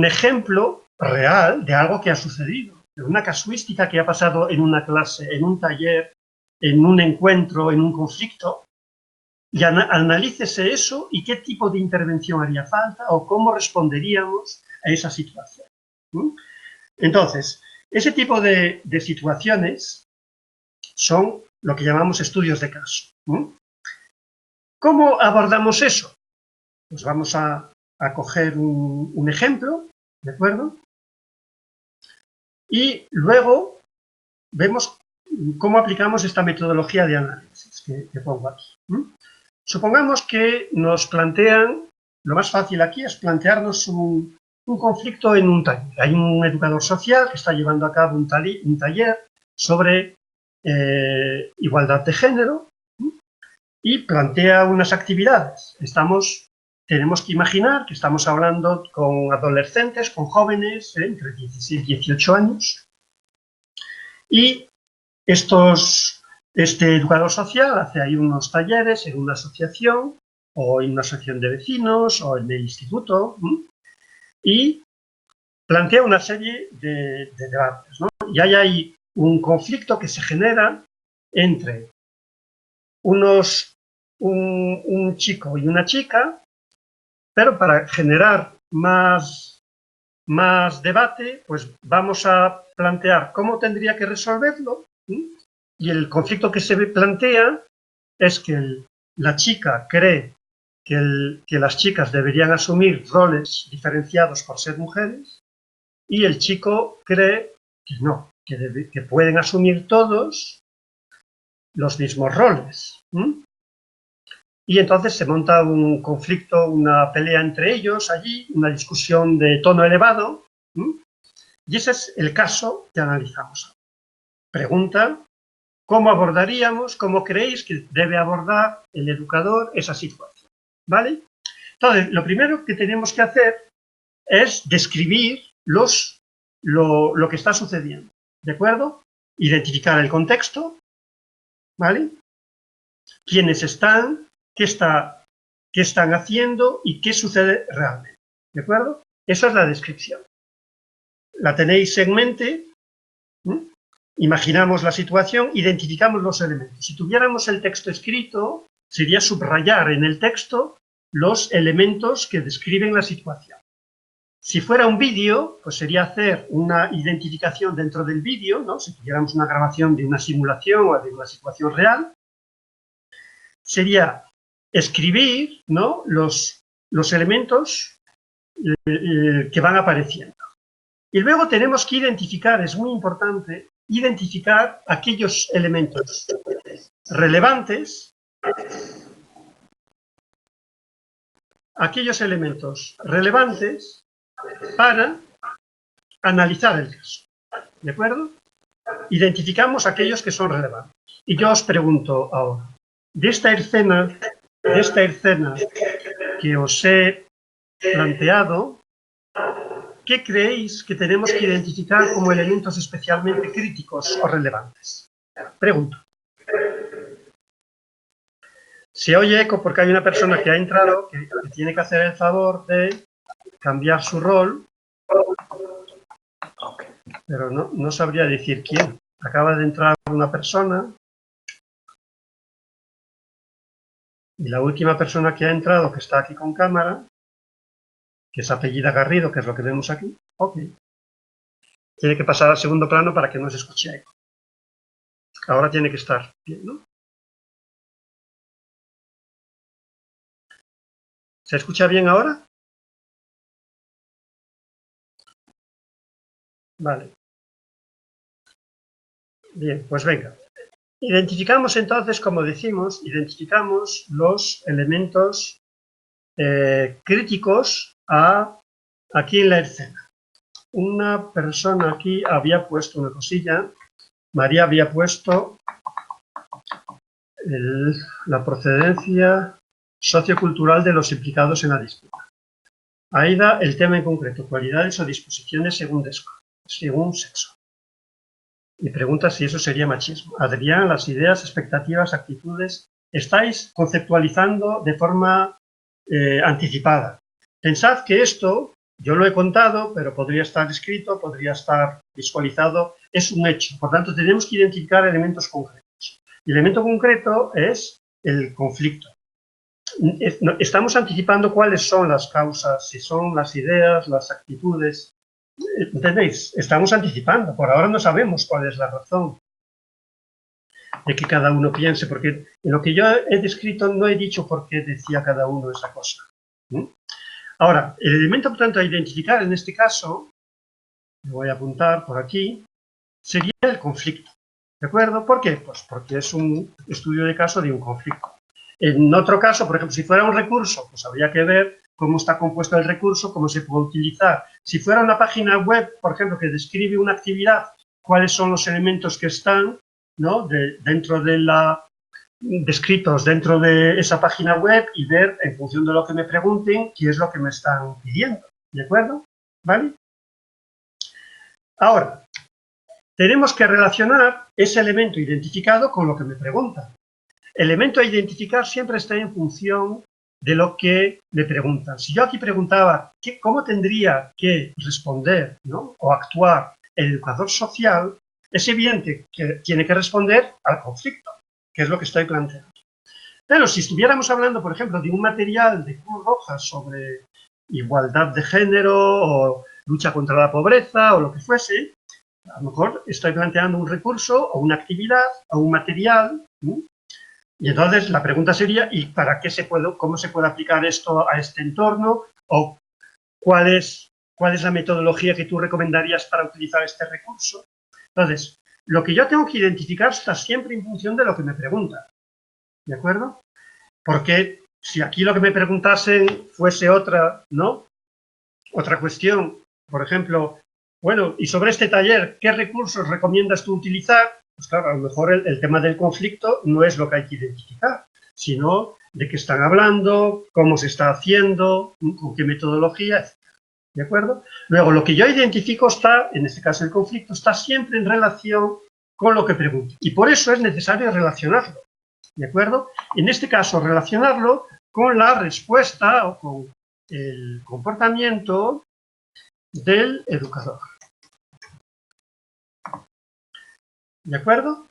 ejemplo real de algo que ha sucedido, de una casuística que ha pasado en una clase, en un taller, en un encuentro, en un conflicto, y analícese eso y qué tipo de intervención haría falta o cómo responderíamos a esa situación. Entonces, ese tipo de situaciones son lo que llamamos estudios de caso. ¿Cómo abordamos eso? Pues vamos a coger un ejemplo, ¿de acuerdo? Y luego vemos cómo aplicamos esta metodología de análisis que pongo aquí. Supongamos que nos plantean, lo más fácil aquí es plantearnos un conflicto en un taller. Hay un educador social que está llevando a cabo un taller sobre igualdad de género y plantea unas actividades. Tenemos que imaginar que estamos hablando con adolescentes, con jóvenes entre 16 y 18 años y este educador social hace ahí unos talleres en una asociación o en una asociación de vecinos o en el instituto y plantea una serie de debates, ¿no? Y hay ahí un conflicto que se genera entre un chico y una chica, pero para generar más debate, pues vamos a plantear cómo tendría que resolverlo, ¿sí? Y el conflicto que se plantea es que la chica cree que las chicas deberían asumir roles diferenciados por ser mujeres y el chico cree que no, que pueden asumir todos los mismos roles. Y entonces se monta un conflicto, una pelea entre ellos allí, una discusión de tono elevado, y ese es el caso que analizamos. Pregunta, ¿cómo abordaríamos, cómo creéis que debe abordar el educador esa situación? ¿Vale? Entonces, lo primero que tenemos que hacer es describir lo que está sucediendo, ¿de acuerdo? Identificar el contexto, ¿vale? Quiénes están, qué están haciendo y qué sucede realmente, ¿de acuerdo? Esa es la descripción. La tenéis en mente, imaginamos la situación, identificamos los elementos. Si tuviéramos el texto escrito, sería subrayar en el texto los elementos que describen la situación. Si fuera un vídeo, pues sería hacer una identificación dentro del vídeo, ¿no? Si tuviéramos una grabación de una simulación o de una situación real, sería escribir, ¿no? los elementos que van apareciendo. Y luego tenemos que identificar, es muy importante, identificar aquellos elementos relevantes, para analizar el caso, ¿de acuerdo? Identificamos aquellos que son relevantes. Y yo os pregunto ahora, de esta escena que os he planteado, ¿qué creéis que tenemos que identificar como elementos especialmente críticos o relevantes? Pregunto. Se oye eco porque hay una persona que ha entrado que tiene que hacer el favor de cambiar su rol, pero no sabría decir quién. Acaba de entrar una persona y la última persona que ha entrado, que está aquí con cámara, que es apellida Garrido, que es lo que vemos aquí, tiene que pasar al segundo plano para que no se escuche eco. Ahora tiene que estar bien, ¿no? ¿Se escucha bien ahora? Vale. Bien, pues venga. Identificamos entonces, como decimos, identificamos los elementos críticos aquí en la escena. Una persona aquí había puesto una cosilla, María había puesto la procedencia sociocultural de los implicados en la disputa. Aida, el tema en concreto, cualidades o disposiciones según sexo. Y pregunta si eso sería machismo. Adrián, las ideas, expectativas, actitudes, estáis conceptualizando de forma anticipada. Pensad que esto, yo lo he contado, pero podría estar escrito, podría estar visualizado, es un hecho. Por tanto, tenemos que identificar elementos concretos. El elemento concreto es el conflicto. Estamos anticipando cuáles son las causas, si son las ideas, las actitudes. ¿Entendéis? Estamos anticipando. Por ahora no sabemos cuál es la razón de que cada uno piense, porque en lo que yo he descrito no he dicho por qué decía cada uno esa cosa. Ahora, el elemento, por tanto, a identificar en este caso, lo voy a apuntar por aquí, sería el conflicto. ¿De acuerdo? ¿Por qué? Pues porque es un estudio de caso de un conflicto. En otro caso, por ejemplo, si fuera un recurso, pues habría que ver cómo está compuesto el recurso, cómo se puede utilizar. Si fuera una página web, por ejemplo, que describe una actividad, cuáles son los elementos que están, ¿no? descritos dentro de esa página web y ver, en función de lo que me pregunten, qué es lo que me están pidiendo. ¿De acuerdo? ¿Vale? Ahora, tenemos que relacionar ese elemento identificado con lo que me preguntan. El elemento a identificar siempre está en función de lo que le preguntan. Si yo aquí preguntaba cómo tendría que responder, ¿no?, o actuar el educador social, es evidente que tiene que responder al conflicto, que es lo que estoy planteando. Pero si estuviéramos hablando, por ejemplo, de un material de Cruz Roja sobre igualdad de género o lucha contra la pobreza o lo que fuese, a lo mejor estoy planteando un recurso o una actividad o un material, ¿sí? Y entonces la pregunta sería, ¿y para qué cómo se puede aplicar esto a este entorno? ¿O cuál es la metodología que tú recomendarías para utilizar este recurso? Entonces, lo que yo tengo que identificar está siempre en función de lo que me preguntan, ¿de acuerdo? Porque si aquí lo que me preguntasen fuese otra, ¿no?, otra cuestión, por ejemplo, bueno, y sobre este taller, ¿qué recursos recomiendas tú utilizar? Pues claro, a lo mejor el tema del conflicto no es lo que hay que identificar, sino de qué están hablando, cómo se está haciendo, con qué metodología, etc. ¿De acuerdo? Luego, lo que yo identifico está, en este caso el conflicto, está siempre en relación con lo que pregunto. Y por eso es necesario relacionarlo. ¿De acuerdo? En este caso, relacionarlo con la respuesta o con el comportamiento del educador. ¿De acuerdo?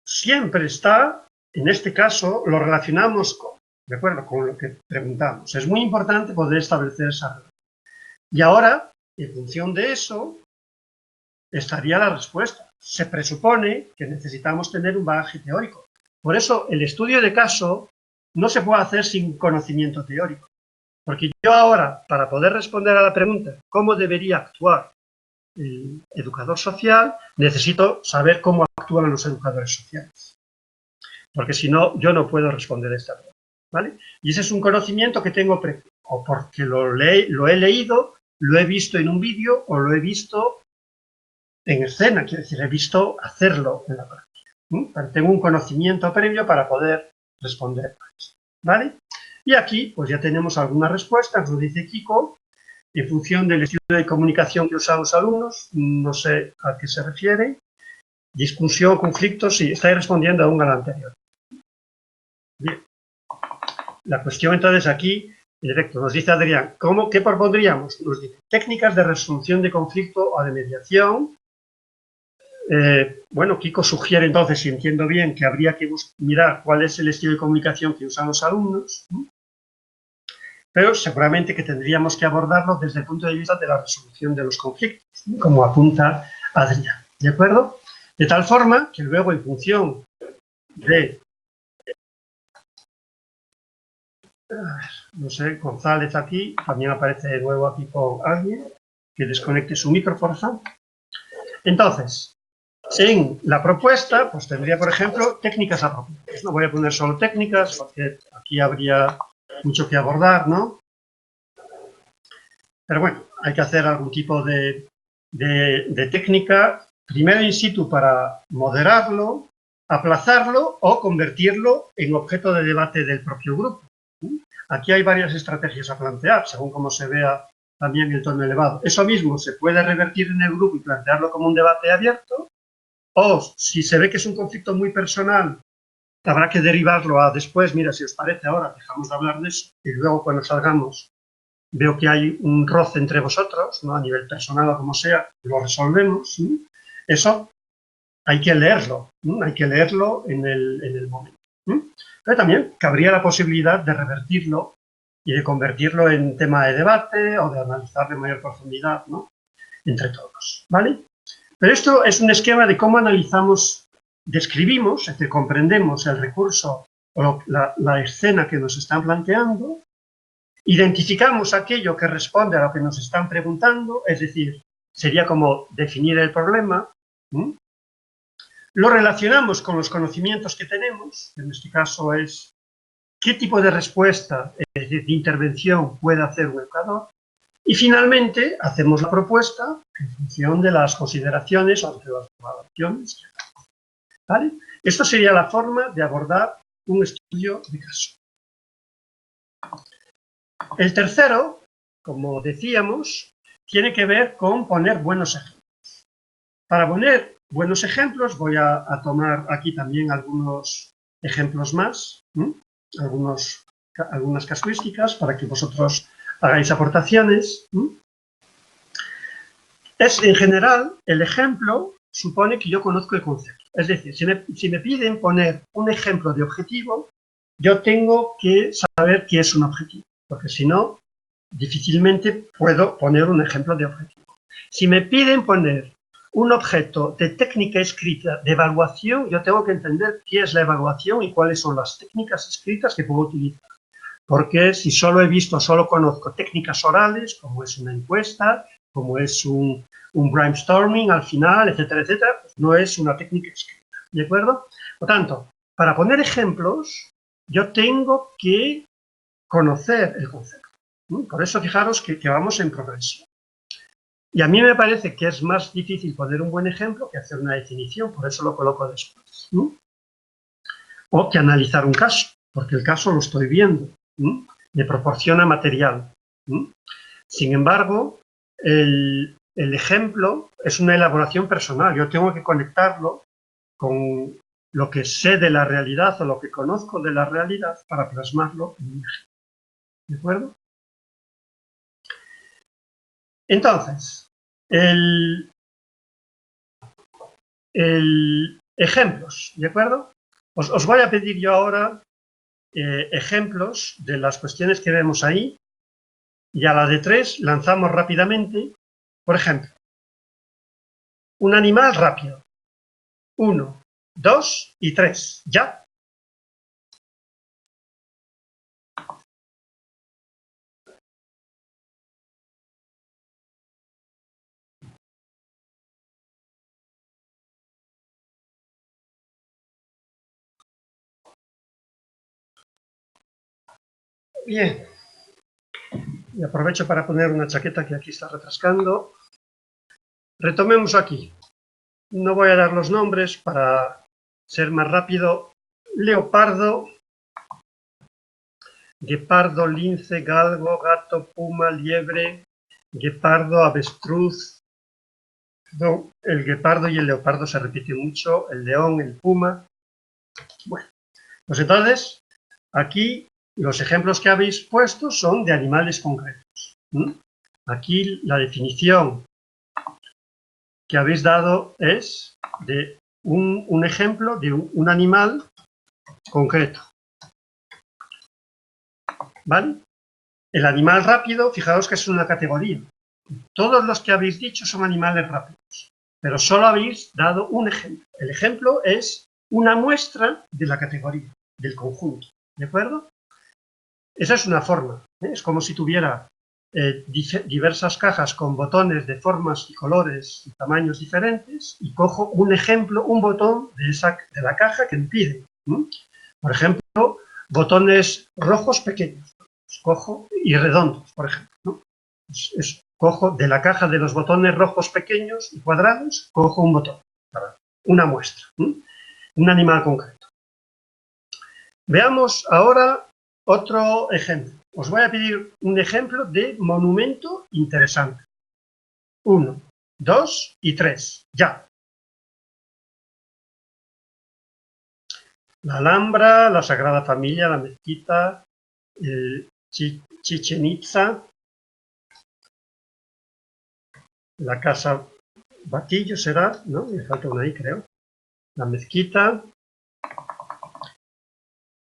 Siempre está, en este caso, lo relacionamos con, ¿de acuerdo?, con lo que preguntamos. Es muy importante poder establecer esa relación. Y ahora, en función de eso, estaría la respuesta. Se presupone que necesitamos tener un bagaje teórico. Por eso, el estudio de caso no se puede hacer sin conocimiento teórico. Porque yo ahora, para poder responder a la pregunta, ¿cómo debería actuar el educador social?, necesito saber cómo actúan los educadores sociales. Porque si no, yo no puedo responder esta pregunta, ¿vale? Y ese es un conocimiento que tengo o porque lo he leído, lo he visto en un vídeo o lo he visto en escena, quiero decir, he visto hacerlo en la práctica. Pero tengo un conocimiento previo para poder responder a esto, ¿vale? Y aquí, pues ya tenemos algunas respuestas, nos dice Kiko, en función del estilo de comunicación que usan los alumnos, no sé a qué se refiere. Discusión, conflicto, sí, estáis respondiendo aún a la anterior. Bien. La cuestión entonces aquí, en directo, nos dice Adrián, ¿qué propondríamos? Nos dice, técnicas de resolución de conflicto o de mediación. Bueno, Kiko sugiere entonces, si entiendo bien, que habría que mirar cuál es el estilo de comunicación que usan los alumnos, pero seguramente que tendríamos que abordarlo desde el punto de vista de la resolución de los conflictos, como apunta Adrián, ¿de acuerdo? De tal forma que luego, en función de, no sé, González aquí, también aparece de nuevo aquí con alguien, que desconecte su micro, por favor. Entonces, en la propuesta, pues tendría, por ejemplo, técnicas apropiadas. No voy a poner solo técnicas, porque aquí habría mucho que abordar, ¿no? Pero bueno, hay que hacer algún tipo de técnica, primero in situ para moderarlo, aplazarlo o convertirlo en objeto de debate del propio grupo. Aquí hay varias estrategias a plantear, según cómo se vea también el tono elevado. Eso mismo se puede revertir en el grupo y plantearlo como un debate abierto, o si se ve que es un conflicto muy personal, habrá que derivarlo a después, mira, si os parece ahora, dejamos de hablar de eso, y luego cuando salgamos veo que hay un roce entre vosotros, ¿no?, a nivel personal o como sea, lo resolvemos, ¿sí? Eso hay que leerlo, ¿no? Hay que leerlo en el momento. ¿Sí? Pero también cabría la posibilidad de revertirlo y de convertirlo en tema de debate o de analizar de mayor profundidad, ¿no?, entre todos, ¿vale? Pero esto es un esquema de cómo analizamos, describimos, es decir, comprendemos el recurso o la escena que nos están planteando, identificamos aquello que responde a lo que nos están preguntando, es decir, sería como definir el problema, lo relacionamos con los conocimientos que tenemos, en este caso es qué tipo de respuesta, es decir, de intervención puede hacer un educador, y finalmente hacemos la propuesta en función de las consideraciones o de las evaluaciones. ¿Vale? Esto sería la forma de abordar un estudio de caso. El tercero, como decíamos, tiene que ver con poner buenos ejemplos. Para poner buenos ejemplos voy a tomar aquí también algunos ejemplos más, algunos algunas casuísticas para que vosotros hagáis aportaciones. En general, el ejemplo supone que yo conozco el concepto. Es decir, si me piden poner un ejemplo de objetivo, yo tengo que saber qué es un objetivo, porque si no, difícilmente puedo poner un ejemplo de objetivo. Si me piden poner un objeto de técnica escrita de evaluación, yo tengo que entender qué es la evaluación y cuáles son las técnicas escritas que puedo utilizar. Porque si solo conozco técnicas orales, como es una encuesta, como es un brainstorming al final, etcétera, etcétera, pues no es una técnica escrita, ¿de acuerdo? Por tanto, para poner ejemplos, yo tengo que conocer el concepto. Por eso fijaros que vamos en progresión. Y a mí me parece que es más difícil poner un buen ejemplo que hacer una definición, por eso lo coloco después. O que analizar un caso, porque el caso lo estoy viendo, me proporciona material. Sin embargo, el ejemplo es una elaboración personal, yo tengo que conectarlo con lo que sé de la realidad o lo que conozco de la realidad para plasmarlo en un ejemplo. ¿De acuerdo? Entonces, ejemplos, ¿de acuerdo? Os voy a pedir yo ahora ejemplos de las cuestiones que vemos ahí y a la de 3 lanzamos rápidamente. Por ejemplo, un animal rápido. 1, 2 y 3. ¿Ya? Bien. Y aprovecho para poner una chaqueta que aquí está retrascando. Retomemos aquí. No voy a dar los nombres para ser más rápido. Leopardo, guepardo, lince, galgo, gato, puma, liebre, guepardo, avestruz. No, el guepardo y el leopardo se repiten mucho, el león, el puma. Bueno, pues entonces, aquí los ejemplos que habéis puesto son de animales concretos. Aquí la definición que habéis dado es de un ejemplo de un animal concreto. ¿Vale? El animal rápido, fijaos que es una categoría. Todos los que habéis dicho son animales rápidos, pero solo habéis dado un ejemplo. El ejemplo es una muestra de la categoría, del conjunto. ¿De acuerdo? Esa es una forma. Es como si tuviera diversas cajas con botones de formas y colores y tamaños diferentes y cojo un ejemplo, un botón de la caja que me pide. Por ejemplo, botones rojos pequeños. Los cojo y redondos, por ejemplo. Cojo de la caja de los botones rojos pequeños y cuadrados, cojo un botón. Una muestra. Un animal concreto. Veamos ahora otro ejemplo. Os voy a pedir un ejemplo de monumento interesante. 1, 2 y 3. Ya. La Alhambra, la Sagrada Familia, la Mezquita, Chichén Itzá, la Casa Batillo será, ¿no? Me falta una ahí, creo. La Mezquita,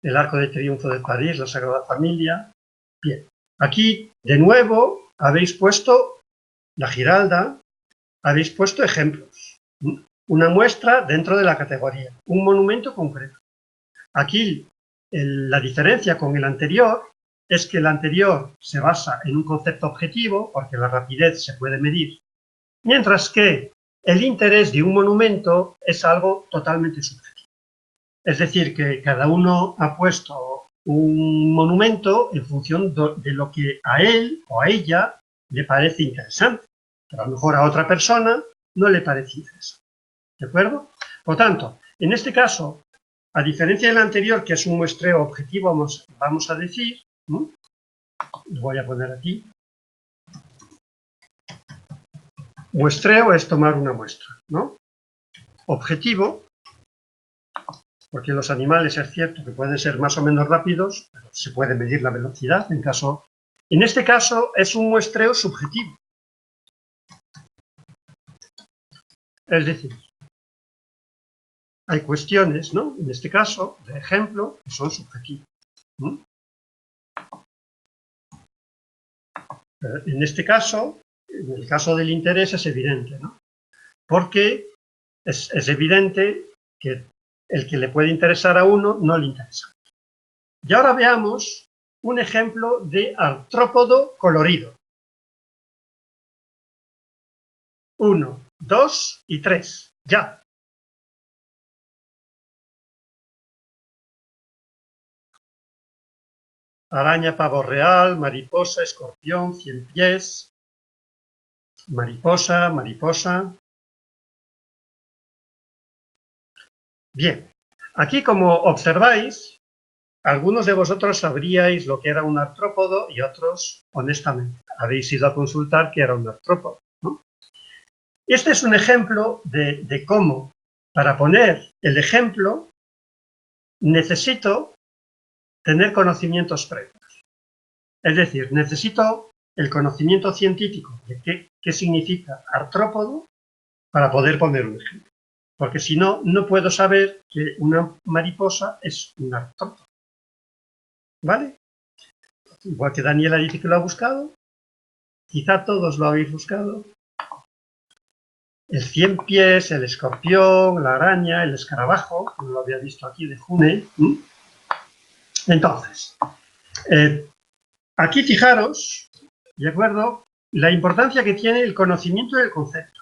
el Arco de Triunfo de París, la Sagrada Familia. Bien. Aquí, de nuevo, habéis puesto la Giralda, habéis puesto ejemplos. Una muestra dentro de la categoría, un monumento concreto. Aquí la diferencia con el anterior es que el anterior se basa en un concepto objetivo, porque la rapidez se puede medir, mientras que el interés de un monumento es algo totalmente subjetivo. Es decir, que cada uno ha puesto un monumento en función de lo que a él o a ella le parece interesante, pero a lo mejor a otra persona no le parece interesante. ¿De acuerdo? Por tanto, en este caso, a diferencia del anterior, que es un muestreo objetivo, vamos a decir, lo voy a poner aquí, muestreo es tomar una muestra, ¿no? Objetivo porque los animales es cierto que pueden ser más o menos rápidos, pero se puede medir la velocidad en este caso es un muestreo subjetivo. Es decir, hay cuestiones, ¿no? En este caso, de ejemplo, que son subjetivas. En este caso, en el caso del interés es evidente, ¿no? Porque es evidente que el que le puede interesar a uno no le interesa. Y ahora veamos un ejemplo de artrópodo colorido. 1, 2 y 3. Ya. Araña, pavo real, mariposa, escorpión, 100 pies. Mariposa, mariposa. Bien. Aquí, como observáis, algunos de vosotros sabríais lo que era un artrópodo y otros, honestamente, habéis ido a consultar que era un artrópodo, ¿no? Este es un ejemplo de cómo, para poner el ejemplo, necesito tener conocimientos previos. Es decir, necesito el conocimiento científico de qué significa artrópodo para poder poner un ejemplo. Porque si no, no puedo saber que una mariposa es un artrópodo. ¿Vale? Igual que Daniela dice que lo ha buscado, quizá todos lo habéis buscado. El 100 pies, el escorpión, la araña, el escarabajo, como lo había visto aquí de June. Entonces, aquí fijaros, ¿de acuerdo?, la importancia que tiene el conocimiento del concepto.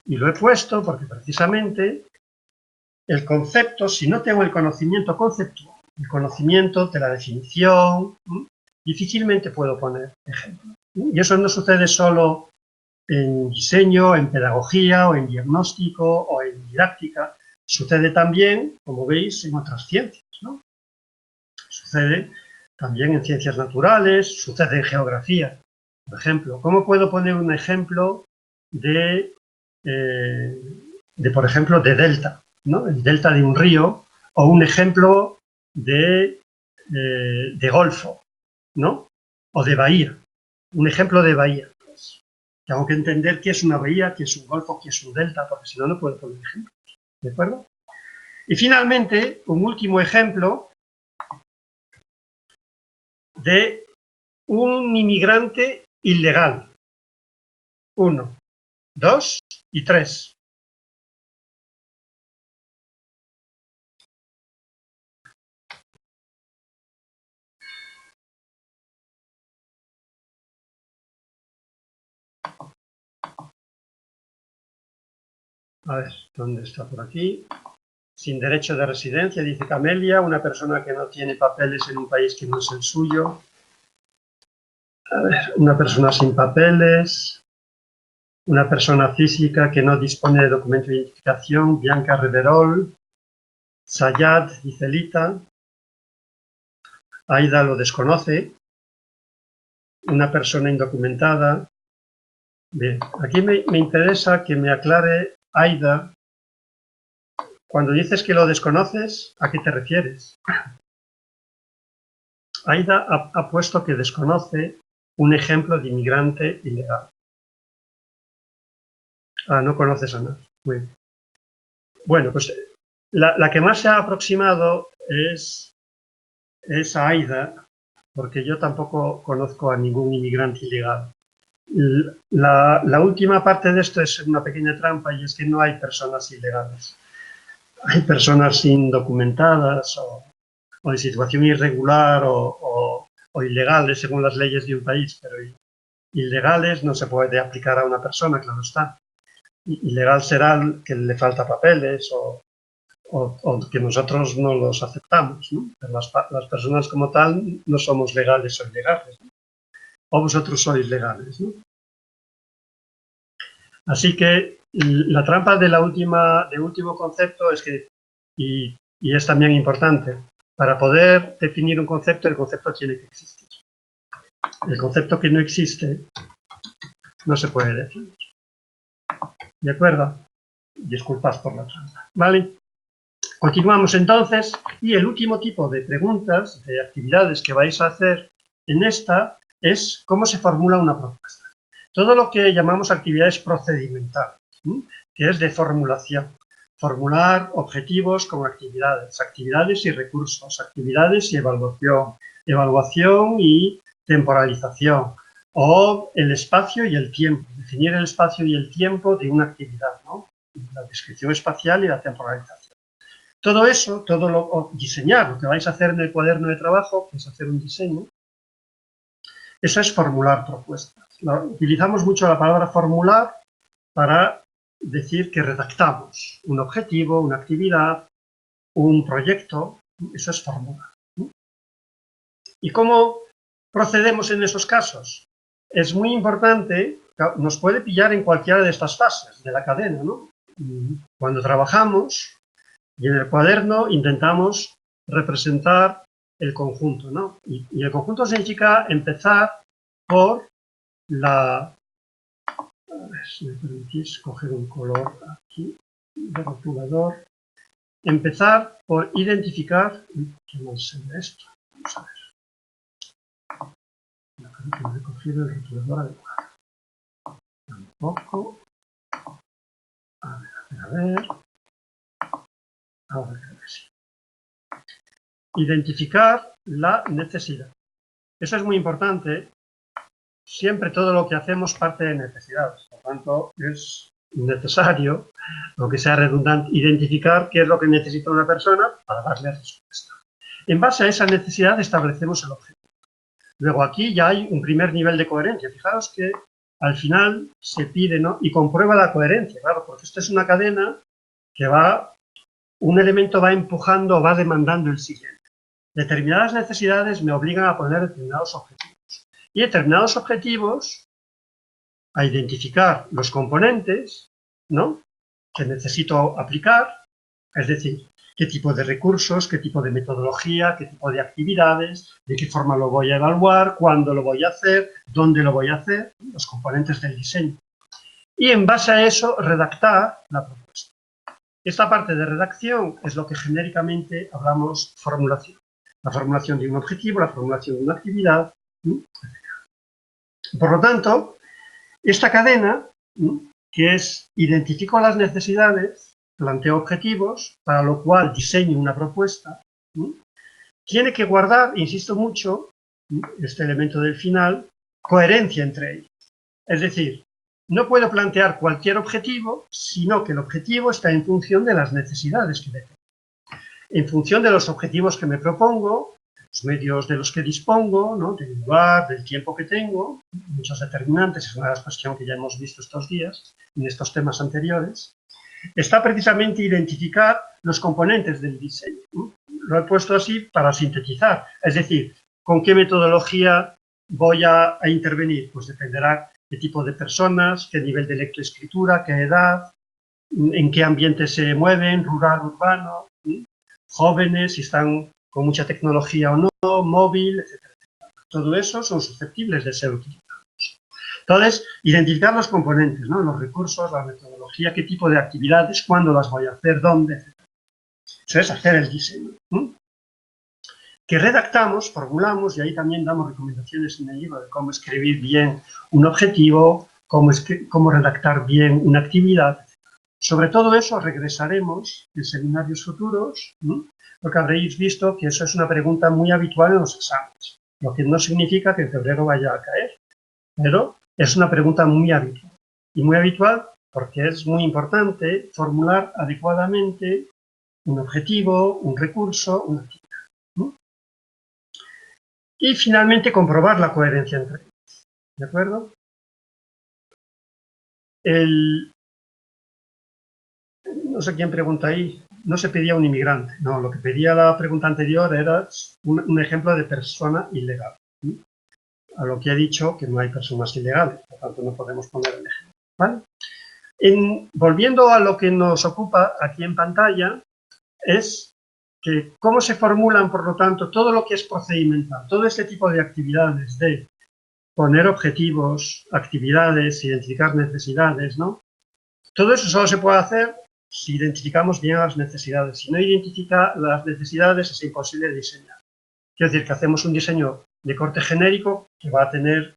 Y lo he puesto porque precisamente el concepto, si no tengo el conocimiento conceptual, el conocimiento de la definición, difícilmente puedo poner ejemplo. Y eso no sucede solo en diseño, en pedagogía o en diagnóstico o en didáctica. Sucede también, como veis, en otras ciencias, ¿no? Sucede también en ciencias naturales, sucede en geografía. Por ejemplo, ¿cómo puedo poner un ejemplo por ejemplo, de delta, ¿no? El delta de un río, o un ejemplo de golfo, ¿no? O de bahía. Un ejemplo de bahía. Pues, tengo que entender qué es una bahía, qué es un golfo, qué es un delta, porque si no, no puedo poner ejemplos. ¿De acuerdo? Y finalmente, un último ejemplo de un inmigrante ilegal. 1, 2 y 3. A ver, ¿dónde está por aquí? Sin derecho de residencia, dice Camelia, una persona que no tiene papeles en un país que no es el suyo. A ver, una persona sin papeles, una persona física que no dispone de documento de identificación, Bianca Reverol, Sayad, dice Lita, Aida lo desconoce, una persona indocumentada. Bien, aquí me interesa que me aclare, Aida, cuando dices que lo desconoces, ¿a qué te refieres? Aida ha puesto que desconoce un ejemplo de inmigrante ilegal. Ah, no conoces a nadie. Muy bien. Bueno, pues la que más se ha aproximado es a Aida, porque yo tampoco conozco a ningún inmigrante ilegal. La última parte de esto es una pequeña trampa, y es que no hay personas ilegales. Hay personas indocumentadas o en situación irregular o ilegales según las leyes de un país, pero ilegales no se puede aplicar a una persona, claro está. Ilegal será que le falta papeles o que nosotros no los aceptamos, ¿no? Pero las personas como tal no somos legales o ilegales, ¿no? O vosotros sois legales, ¿no? Así que la trampa del último concepto es que, y es también importante, para poder definir un concepto, el concepto tiene que existir. El concepto que no existe no se puede definir. ¿De acuerdo? Disculpad por la trampa. ¿Vale? Continuamos entonces, y el último tipo de preguntas, de actividades que vais a hacer en esta, es cómo se formula una propuesta. Todo lo que llamamos actividades procedimentales, que es de formulación. Formular objetivos como actividades, actividades y recursos, actividades y evaluación, evaluación y temporalización, o el espacio y el tiempo, definir el espacio y el tiempo de una actividad, ¿no? La descripción espacial y la temporalización. Todo eso, diseñar, lo que vais a hacer en el cuaderno de trabajo, que es hacer un diseño, eso es formular propuestas. Utilizamos mucho la palabra formular para decir que redactamos un objetivo, una actividad, un proyecto, eso es formular. ¿Y cómo procedemos en esos casos? Es muy importante, nos puede pillar en cualquiera de estas fases de la cadena, ¿no? Cuando trabajamos y en el cuaderno intentamos representar el conjunto, ¿no? Y el conjunto significa empezar por la... A ver, si me permitís coger un color aquí, de rotulador. Empezar por identificar... ¿Qué mal se ve esto? Vamos a ver. No he cogido el rotulador adecuado. Tampoco. A ver. Ahora creo que sí. Identificar la necesidad. Eso es muy importante. Siempre todo lo que hacemos parte de necesidades. Por tanto, es necesario, aunque sea redundante, identificar qué es lo que necesita una persona para darle respuesta. En base a esa necesidad establecemos el objetivo. Luego aquí ya hay un primer nivel de coherencia. Fijaros que al final se pide, ¿no? Y comprueba la coherencia, claro, porque esto es una cadena que un elemento va empujando o va demandando el siguiente. Determinadas necesidades me obligan a poner determinados objetivos. Y determinados objetivos a identificar los componentes, ¿no?, que necesito aplicar, es decir, qué tipo de recursos, qué tipo de metodología, qué tipo de actividades, de qué forma lo voy a evaluar, cuándo lo voy a hacer, dónde lo voy a hacer, los componentes del diseño. Y en base a eso, redactar la propuesta. Esta parte de redacción es lo que genéricamente hablamos formulación. La formulación de un objetivo, la formulación de una actividad, etc. Por lo tanto, esta cadena, que es identifico las necesidades, planteo objetivos, para lo cual diseño una propuesta, tiene que guardar, insisto mucho, este elemento del final, coherencia entre ellos. Es decir, no puedo plantear cualquier objetivo, sino que el objetivo está en función de las necesidades que tengo. En función de los objetivos que me propongo, los medios de los que dispongo, ¿no?, del lugar, del tiempo que tengo, muchos determinantes, es una de las cuestiones que ya hemos visto estos días, en estos temas anteriores, está precisamente identificar los componentes del diseño. Lo he puesto así para sintetizar, es decir, ¿con qué metodología voy a intervenir? Pues dependerá qué tipo de personas, qué nivel de lectoescritura, qué edad, en qué ambiente se mueven, rural, urbano, jóvenes, si están con mucha tecnología o no, móvil, etc. Todo eso son susceptibles de ser utilizados. Entonces, identificar los componentes, ¿no?, los recursos, la metodología, qué tipo de actividades, cuándo las voy a hacer, dónde, etc. Eso es hacer el diseño. Que redactamos, formulamos, y ahí también damos recomendaciones en el libro de cómo escribir bien un objetivo, cómo redactar bien una actividad, etc. Sobre todo eso regresaremos en seminarios futuros, porque habréis visto que eso es una pregunta muy habitual en los exámenes, lo que no significa que en febrero vaya a caer, pero es una pregunta muy habitual. Y muy habitual porque es muy importante formular adecuadamente un objetivo, un recurso, una actividad. Y finalmente comprobar la coherencia entre ellos. ¿De acuerdo? No sé quién pregunta ahí, no se pedía un inmigrante, no, lo que pedía la pregunta anterior era un ejemplo de persona ilegal. A lo que he dicho que no hay personas ilegales, por tanto no podemos poner el ejemplo, ¿vale? Volviendo a lo que nos ocupa aquí en pantalla, es que cómo se formulan, por lo tanto, todo lo que es procedimental, todo este tipo de actividades de poner objetivos, actividades, identificar necesidades, ¿no? Todo eso solo se puede hacer si identificamos bien las necesidades. Si no identifica las necesidades, es imposible diseñar. Quiero decir que hacemos un diseño de corte genérico que va a tener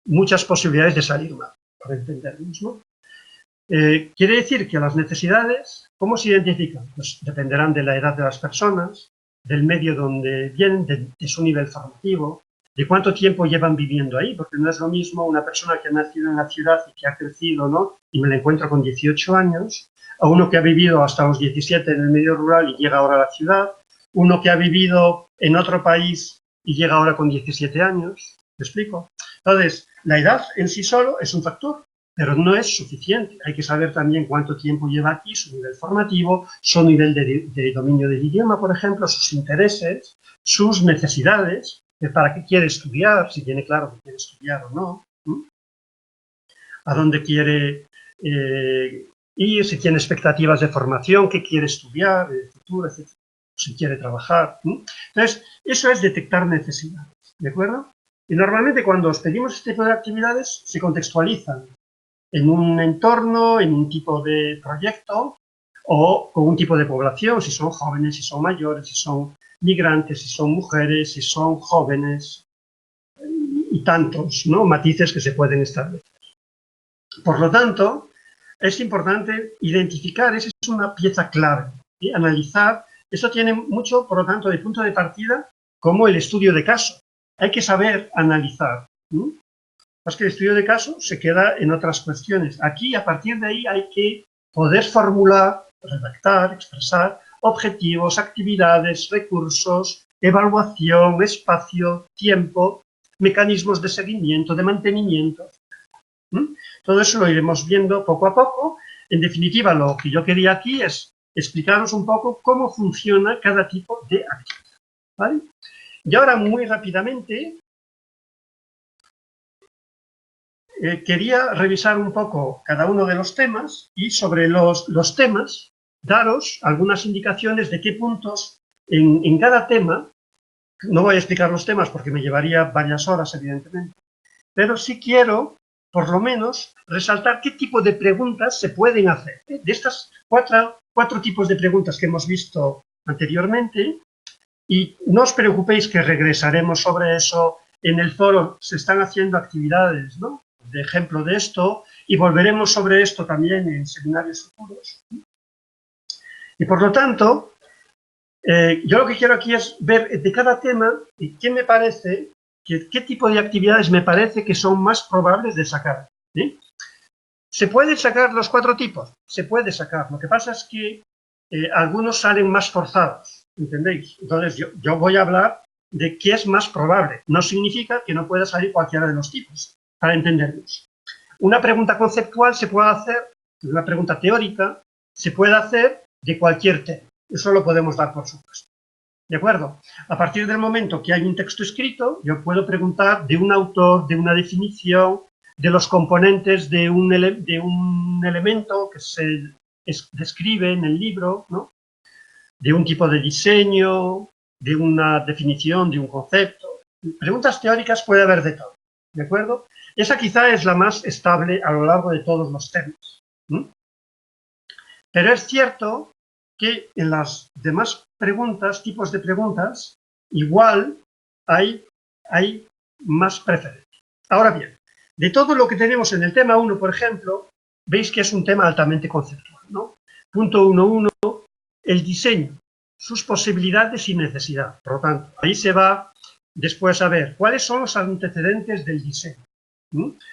muchas posibilidades de salir mal, para entendernos, ¿no? Quiere decir que las necesidades, ¿cómo se identifican? Pues dependerán de la edad de las personas, del medio donde vienen, de su nivel formativo, de cuánto tiempo llevan viviendo ahí, porque no es lo mismo una persona que ha nacido en la ciudad y que ha crecido, ¿no? Y me la encuentro con 18 años, a uno que ha vivido hasta los 17 en el medio rural y llega ahora a la ciudad, uno que ha vivido en otro país y llega ahora con 17 años. ¿Me explico? Entonces, la edad en sí solo es un factor, pero no es suficiente. Hay que saber también cuánto tiempo lleva aquí, su nivel formativo, su nivel de dominio del idioma, por ejemplo, sus intereses, sus necesidades, de para qué quiere estudiar, si tiene claro que quiere estudiar o no, a dónde quiere ir, si tiene expectativas de formación, qué quiere estudiar, de futuro, etc., si quiere trabajar. Entonces, eso es detectar necesidades, ¿de acuerdo? Y normalmente cuando os pedimos este tipo de actividades se contextualizan en un entorno, en un tipo de proyecto o con un tipo de población, si son jóvenes, si son mayores, si son migrantes, si son mujeres, si son jóvenes y tantos, ¿no?, matices que se pueden establecer. Por lo tanto, es importante identificar, esa es una pieza clave, y analizar. Eso tiene mucho, por lo tanto, de punto de partida como el estudio de caso. Hay que saber analizar. Es que el estudio de caso se queda en otras cuestiones. Aquí, a partir de ahí, hay que poder formular, redactar, expresar objetivos, actividades, recursos, evaluación, espacio, tiempo, mecanismos de seguimiento, de mantenimiento. Todo eso lo iremos viendo poco a poco. En definitiva, lo que yo quería aquí es explicaros un poco cómo funciona cada tipo de actividad, ¿vale? Y ahora, muy rápidamente, quería revisar un poco cada uno de los temas y sobre los temas daros algunas indicaciones de qué puntos en cada tema. No voy a explicar los temas porque me llevaría varias horas, evidentemente, pero sí quiero, por lo menos, resaltar qué tipo de preguntas se pueden hacer. De estas cuatro tipos de preguntas que hemos visto anteriormente, y no os preocupéis que regresaremos sobre eso. En el foro se están haciendo actividades, ¿no?, de ejemplo de esto, y volveremos sobre esto también en seminarios futuros. Y por lo tanto, yo lo que quiero aquí es ver de cada tema qué me parece, qué tipo de actividades me parece que son más probables de sacar, ¿sí? ¿Se pueden sacar los cuatro tipos? Se puede sacar. Lo que pasa es que algunos salen más forzados, ¿entendéis? Entonces yo voy a hablar de qué es más probable. No significa que no pueda salir cualquiera de los tipos, para entendernos. Una pregunta conceptual se puede hacer, una pregunta teórica, se puede hacer de cualquier tema. Eso lo podemos dar por supuesto. ¿De acuerdo? A partir del momento que hay un texto escrito, yo puedo preguntar de un autor, de una definición, de los componentes de un elemento que se describe en el libro, ¿no?, de un tipo de diseño, de una definición, de un concepto. Preguntas teóricas puede haber de todo, ¿de acuerdo? Esa quizá es la más estable a lo largo de todos los temas. Pero es cierto que en las demás preguntas, tipos de preguntas, igual hay más preferencia. Ahora bien, de todo lo que tenemos en el tema 1, por ejemplo, veis que es un tema altamente conceptual, ¿no? Punto 1.1, el diseño, sus posibilidades y necesidad. Por lo tanto, ahí se va después a ver cuáles son los antecedentes del diseño.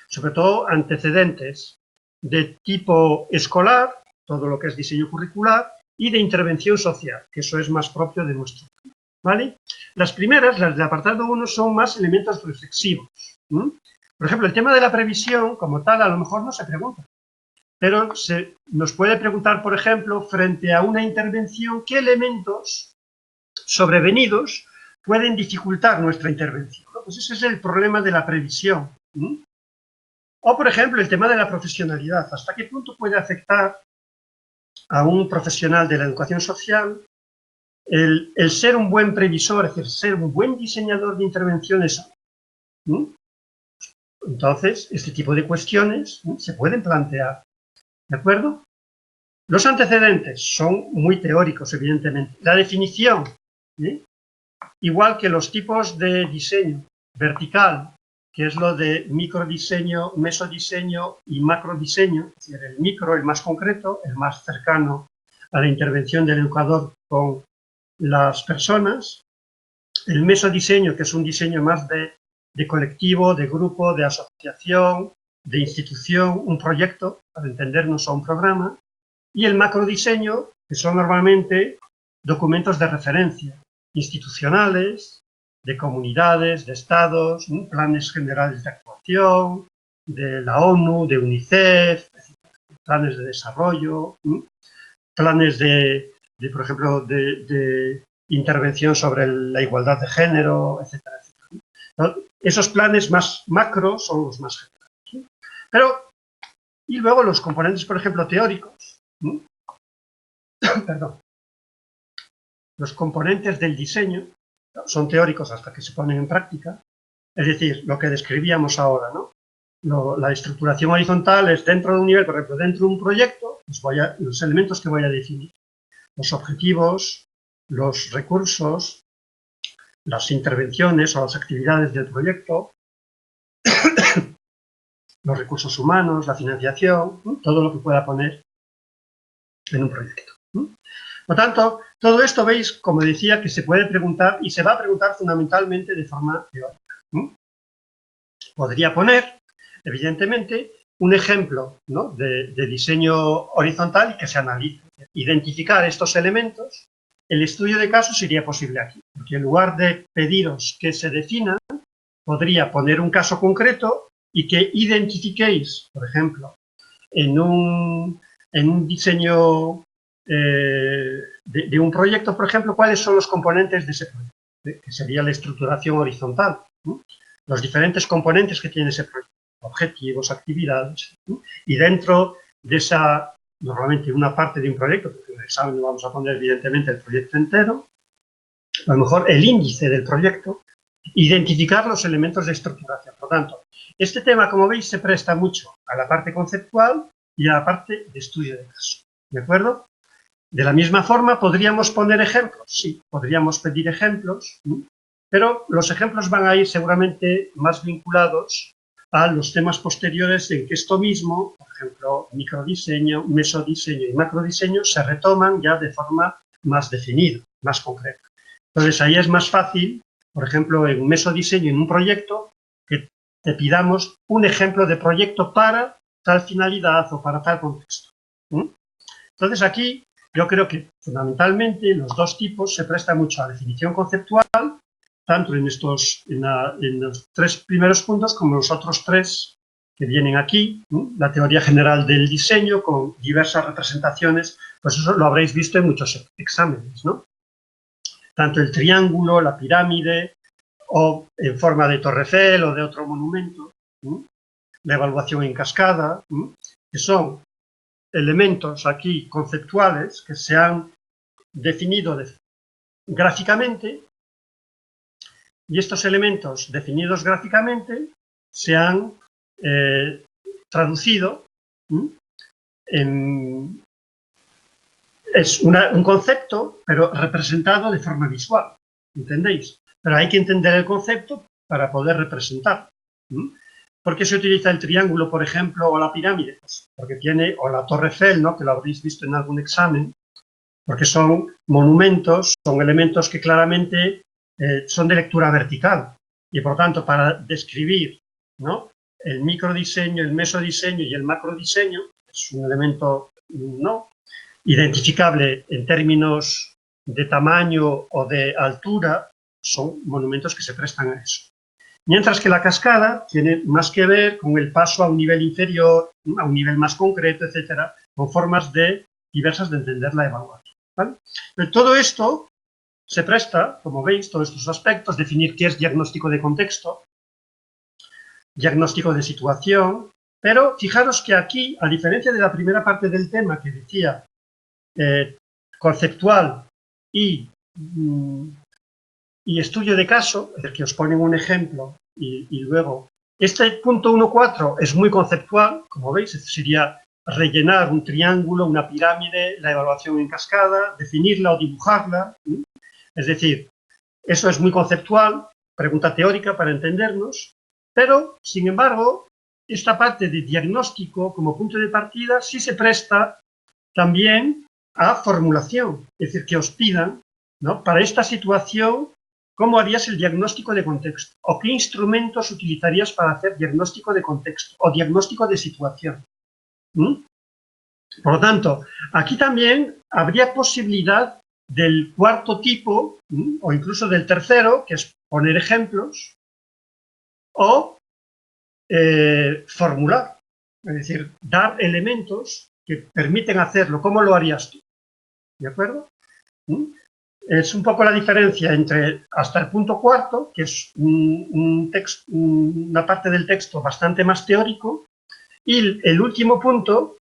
Sobre todo antecedentes de tipo escolar, todo lo que es diseño curricular, y de intervención social, que eso es más propio de nuestro tema, ¿vale? Las primeras, las del apartado 1, son más elementos reflexivos. Por ejemplo, el tema de la previsión, como tal, a lo mejor no se pregunta, pero nos puede preguntar, por ejemplo, frente a una intervención, ¿qué elementos sobrevenidos pueden dificultar nuestra intervención? Pues ese es el problema de la previsión. O, por ejemplo, el tema de la profesionalidad. ¿Hasta qué punto puede afectar a un profesional de la educación social el ser un buen previsor, es decir, ser un buen diseñador de intervenciones? Entonces, este tipo de cuestiones se pueden plantear, ¿de acuerdo? Los antecedentes son muy teóricos, evidentemente. La definición, igual que los tipos de diseño vertical, que es lo de microdiseño, mesodiseño y macrodiseño, es decir, el micro, el más concreto, el más cercano a la intervención del educador con las personas, el mesodiseño, que es un diseño más de colectivo, de grupo, de asociación, de institución, un proyecto, para entendernos, a un programa, y el macrodiseño, que son normalmente documentos de referencia, institucionales, de comunidades, de estados, planes generales de actuación, de la ONU, de UNICEF, planes de desarrollo, planes por ejemplo, de intervención sobre la igualdad de género, etcétera, etcétera. Esos planes más macro son los más generales. Pero, y luego los componentes, por ejemplo, teóricos, perdón, los componentes del diseño son teóricos hasta que se ponen en práctica, es decir, lo que describíamos ahora, ¿no? La estructuración horizontal es dentro de un nivel, por ejemplo, dentro de un proyecto, los elementos que voy a definir, los objetivos, los recursos, las intervenciones o las actividades del proyecto, los recursos humanos, la financiación, todo lo que pueda poner en un proyecto. Por tanto, todo esto veis, como decía, que se puede preguntar y se va a preguntar fundamentalmente de forma teórica. Podría poner, evidentemente, un ejemplo, ¿no?, de diseño horizontal y que se analice. Identificar estos elementos, el estudio de casos sería posible aquí, porque en lugar de pediros que se definan, podría poner un caso concreto y que identifiquéis, por ejemplo, en un diseño de un proyecto, por ejemplo, cuáles son los componentes de ese proyecto, que sería la estructuración horizontal, los diferentes componentes que tiene ese proyecto, objetivos, actividades, y dentro de esa, normalmente una parte de un proyecto, porque en el examen vamos a poner evidentemente el proyecto entero, a lo mejor el índice del proyecto, identificar los elementos de estructuración. Por tanto, este tema, como veis, se presta mucho a la parte conceptual y a la parte de estudio de caso, ¿de acuerdo? De la misma forma, ¿podríamos poner ejemplos? Sí, podríamos pedir ejemplos, pero los ejemplos van a ir seguramente más vinculados a los temas posteriores en que esto mismo, por ejemplo, microdiseño, mesodiseño y macrodiseño, se retoman ya de forma más definida, más concreta. Entonces, ahí es más fácil, por ejemplo, en mesodiseño, en un proyecto, que te pidamos un ejemplo de proyecto para tal finalidad o para tal contexto. Entonces, aquí yo creo que fundamentalmente los dos tipos se prestan mucho a la definición conceptual, tanto en los tres primeros puntos como en los otros tres que vienen aquí, la teoría general del diseño con diversas representaciones, pues eso lo habréis visto en muchos exámenes, ¿no? Tanto el triángulo, la pirámide, o en forma de Torre Eiffel o de otro monumento, la evaluación en cascada, que son elementos aquí conceptuales que se han definido gráficamente, y estos elementos definidos gráficamente se han traducido en... Es un concepto, pero representado de forma visual, ¿entendéis? Pero hay que entender el concepto para poder representar. ¿Por qué se utiliza el triángulo, por ejemplo, o la pirámide? Pues porque tiene, o la Torre Eiffel, ¿no?, que lo habréis visto en algún examen, porque son monumentos, son elementos que claramente son de lectura vertical. Y por tanto, para describir, ¿no?, el microdiseño, el mesodiseño y el macrodiseño, es un elemento, ¿no?, identificable en términos de tamaño o de altura, son monumentos que se prestan a eso. Mientras que la cascada tiene más que ver con el paso a un nivel inferior, a un nivel más concreto, etcétera, con formas diversas de entender la evaluación, ¿vale? Pero todo esto se presta, como veis, todos estos aspectos, definir qué es diagnóstico de contexto, diagnóstico de situación, pero fijaros que aquí, a diferencia de la primera parte del tema que decía conceptual y estudio de caso, es decir, que os ponen un ejemplo y luego, este punto 1.4 es muy conceptual, como veis, sería rellenar un triángulo, una pirámide, la evaluación en cascada, definirla o dibujarla. Es decir, eso es muy conceptual, pregunta teórica para entendernos, pero, sin embargo, esta parte de diagnóstico como punto de partida sí se presta también a formulación, es decir, que os pidan, ¿no?, para esta situación, ¿cómo harías el diagnóstico de contexto? ¿O qué instrumentos utilizarías para hacer diagnóstico de contexto o diagnóstico de situación? Por lo tanto, aquí también habría posibilidad del cuarto tipo, o incluso del tercero, que es poner ejemplos, o formular, es decir, dar elementos que permiten hacerlo. ¿Cómo lo harías tú? ¿De acuerdo? Es un poco la diferencia entre hasta el punto cuarto, que es una parte del texto bastante más teórico, y el último punto,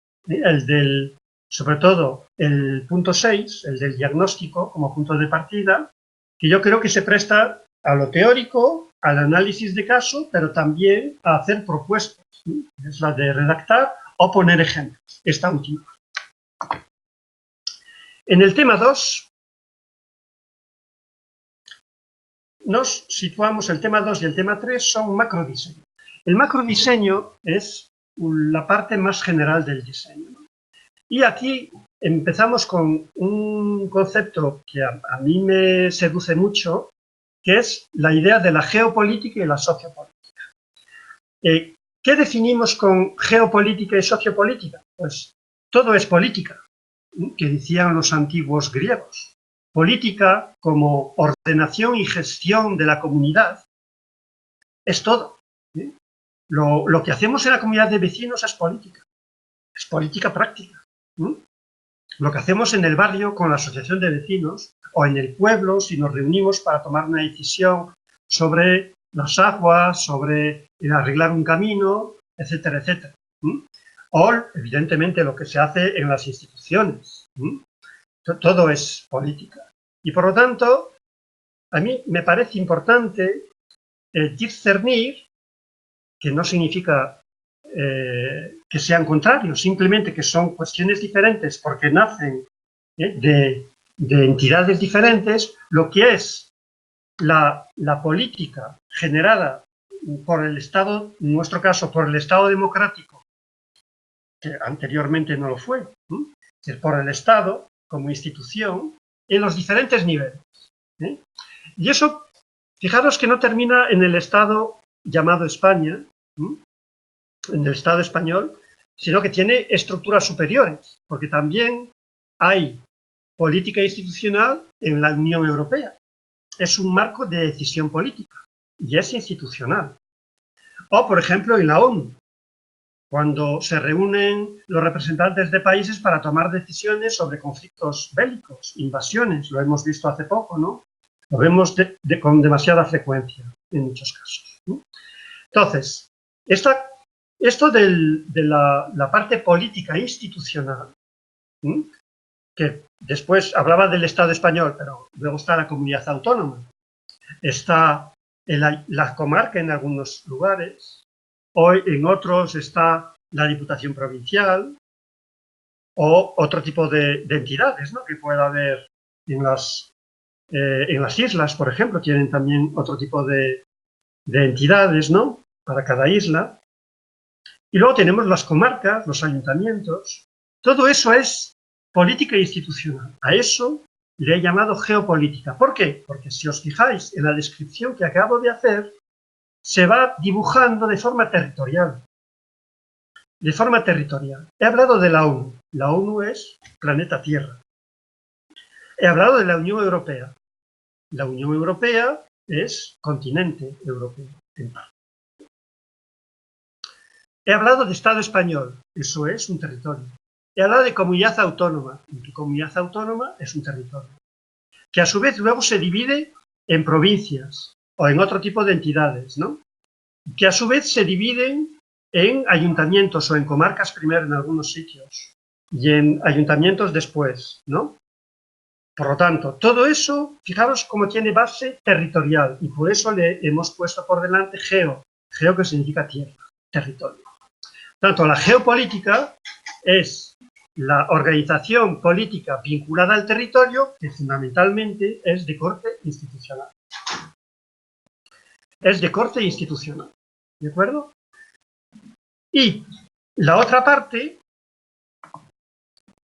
sobre todo el punto 6, el del diagnóstico como punto de partida, que yo creo que se presta a lo teórico, al análisis de caso, pero también a hacer propuestas. Es la de redactar o poner ejemplos, esta última. En el tema 2, nos situamos, el tema 2 y el tema 3 son macrodiseño. El macrodiseño es la parte más general del diseño. Y aquí empezamos con un concepto que a mí me seduce mucho, que es la idea de la geopolítica y la sociopolítica. ¿Qué definimos con geopolítica y sociopolítica? Pues todo es política, que decían los antiguos griegos. Política como ordenación y gestión de la comunidad es todo. Lo que hacemos en la comunidad de vecinos es política práctica. Lo que hacemos en el barrio con la asociación de vecinos o en el pueblo si nos reunimos para tomar una decisión sobre las aguas, sobre arreglar un camino, etcétera, etcétera. O, evidentemente, lo que se hace en las instituciones. Todo es política. Y, por lo tanto, a mí me parece importante discernir, que no significa que sean contrarios, simplemente que son cuestiones diferentes porque nacen de entidades diferentes, lo que es la política generada por el Estado, en nuestro caso por el Estado democrático, que anteriormente no lo fue, es decir, por el Estado como institución en los diferentes niveles. Y eso, fijaros que no termina en el Estado llamado España, en el Estado español, sino que tiene estructuras superiores, porque también hay política institucional en la Unión Europea. Es un marco de decisión política y es institucional. O, por ejemplo, en la ONU, cuando se reúnen los representantes de países para tomar decisiones sobre conflictos bélicos, invasiones, lo hemos visto hace poco, ¿no? Lo vemos con demasiada frecuencia en muchos casos, ¿no? Entonces, esto de la parte política institucional, que después hablaba del Estado español, pero luego está la comunidad autónoma, está la comarca en algunos lugares, hoy en otros está la Diputación Provincial o otro tipo de entidades, ¿no?, que pueda haber en las islas, por ejemplo, tienen también otro tipo de entidades, ¿no?, para cada isla. Y luego tenemos las comarcas, los ayuntamientos. Todo eso es política institucional. A eso le he llamado geopolítica. ¿Por qué? Porque si os fijáis en la descripción que acabo de hacer, se va dibujando de forma territorial. De forma territorial. He hablado de la ONU. La ONU es planeta Tierra. He hablado de la Unión Europea. La Unión Europea es continente europeo. He hablado de Estado español. Eso es un territorio. He hablado de comunidad autónoma. Y tu comunidad autónoma es un territorio. Que a su vez luego se divide en provincias o en otro tipo de entidades, ¿no? Que a su vez se dividen en ayuntamientos o en comarcas primero en algunos sitios y en ayuntamientos después, ¿no? Por lo tanto, todo eso, fijaros cómo tiene base territorial y por eso le hemos puesto por delante geo que significa tierra, territorio. Por tanto, la geopolítica es la organización política vinculada al territorio, que fundamentalmente es de corte institucional. Es de corte institucional, ¿de acuerdo? Y la otra parte,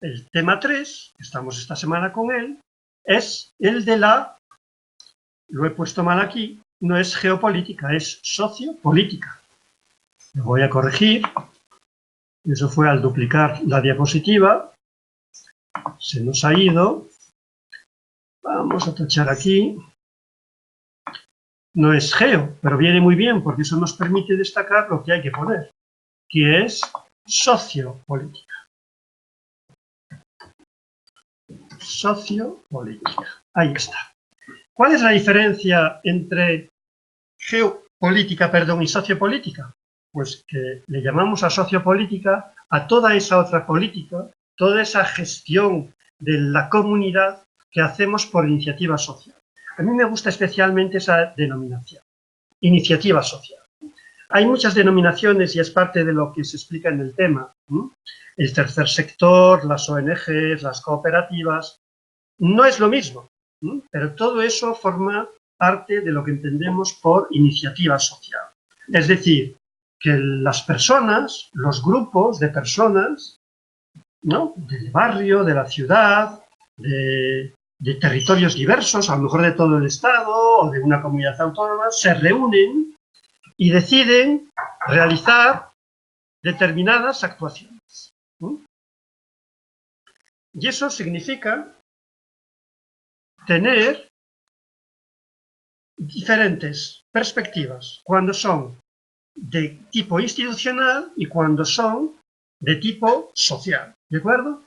el tema 3, estamos esta semana con él, es el de la, lo he puesto mal aquí, no es geopolítica, es sociopolítica. Me voy a corregir. Eso fue al duplicar la diapositiva. Se nos ha ido. Vamos a tachar aquí. No es geo, pero viene muy bien porque eso nos permite destacar lo que hay que poner, que es sociopolítica. Sociopolítica. Ahí está. ¿Cuál es la diferencia entre geopolítica, y sociopolítica? Pues que le llamamos a sociopolítica a toda esa otra política, toda esa gestión de la comunidad que hacemos por iniciativa social. A mí me gusta especialmente esa denominación, iniciativa social. Hay muchas denominaciones y es parte de lo que se explica en el tema. El tercer sector, las ONGs, las cooperativas, no es lo mismo, pero todo eso forma parte de lo que entendemos por iniciativa social. Es decir, que las personas, los grupos de personas, ¿no?, del barrio, de la ciudad, de territorios diversos, a lo mejor de todo el Estado o de una comunidad autónoma, se reúnen y deciden realizar determinadas actuaciones. Y eso significa tener diferentes perspectivas cuando son de tipo institucional y cuando son de tipo social, ¿de acuerdo?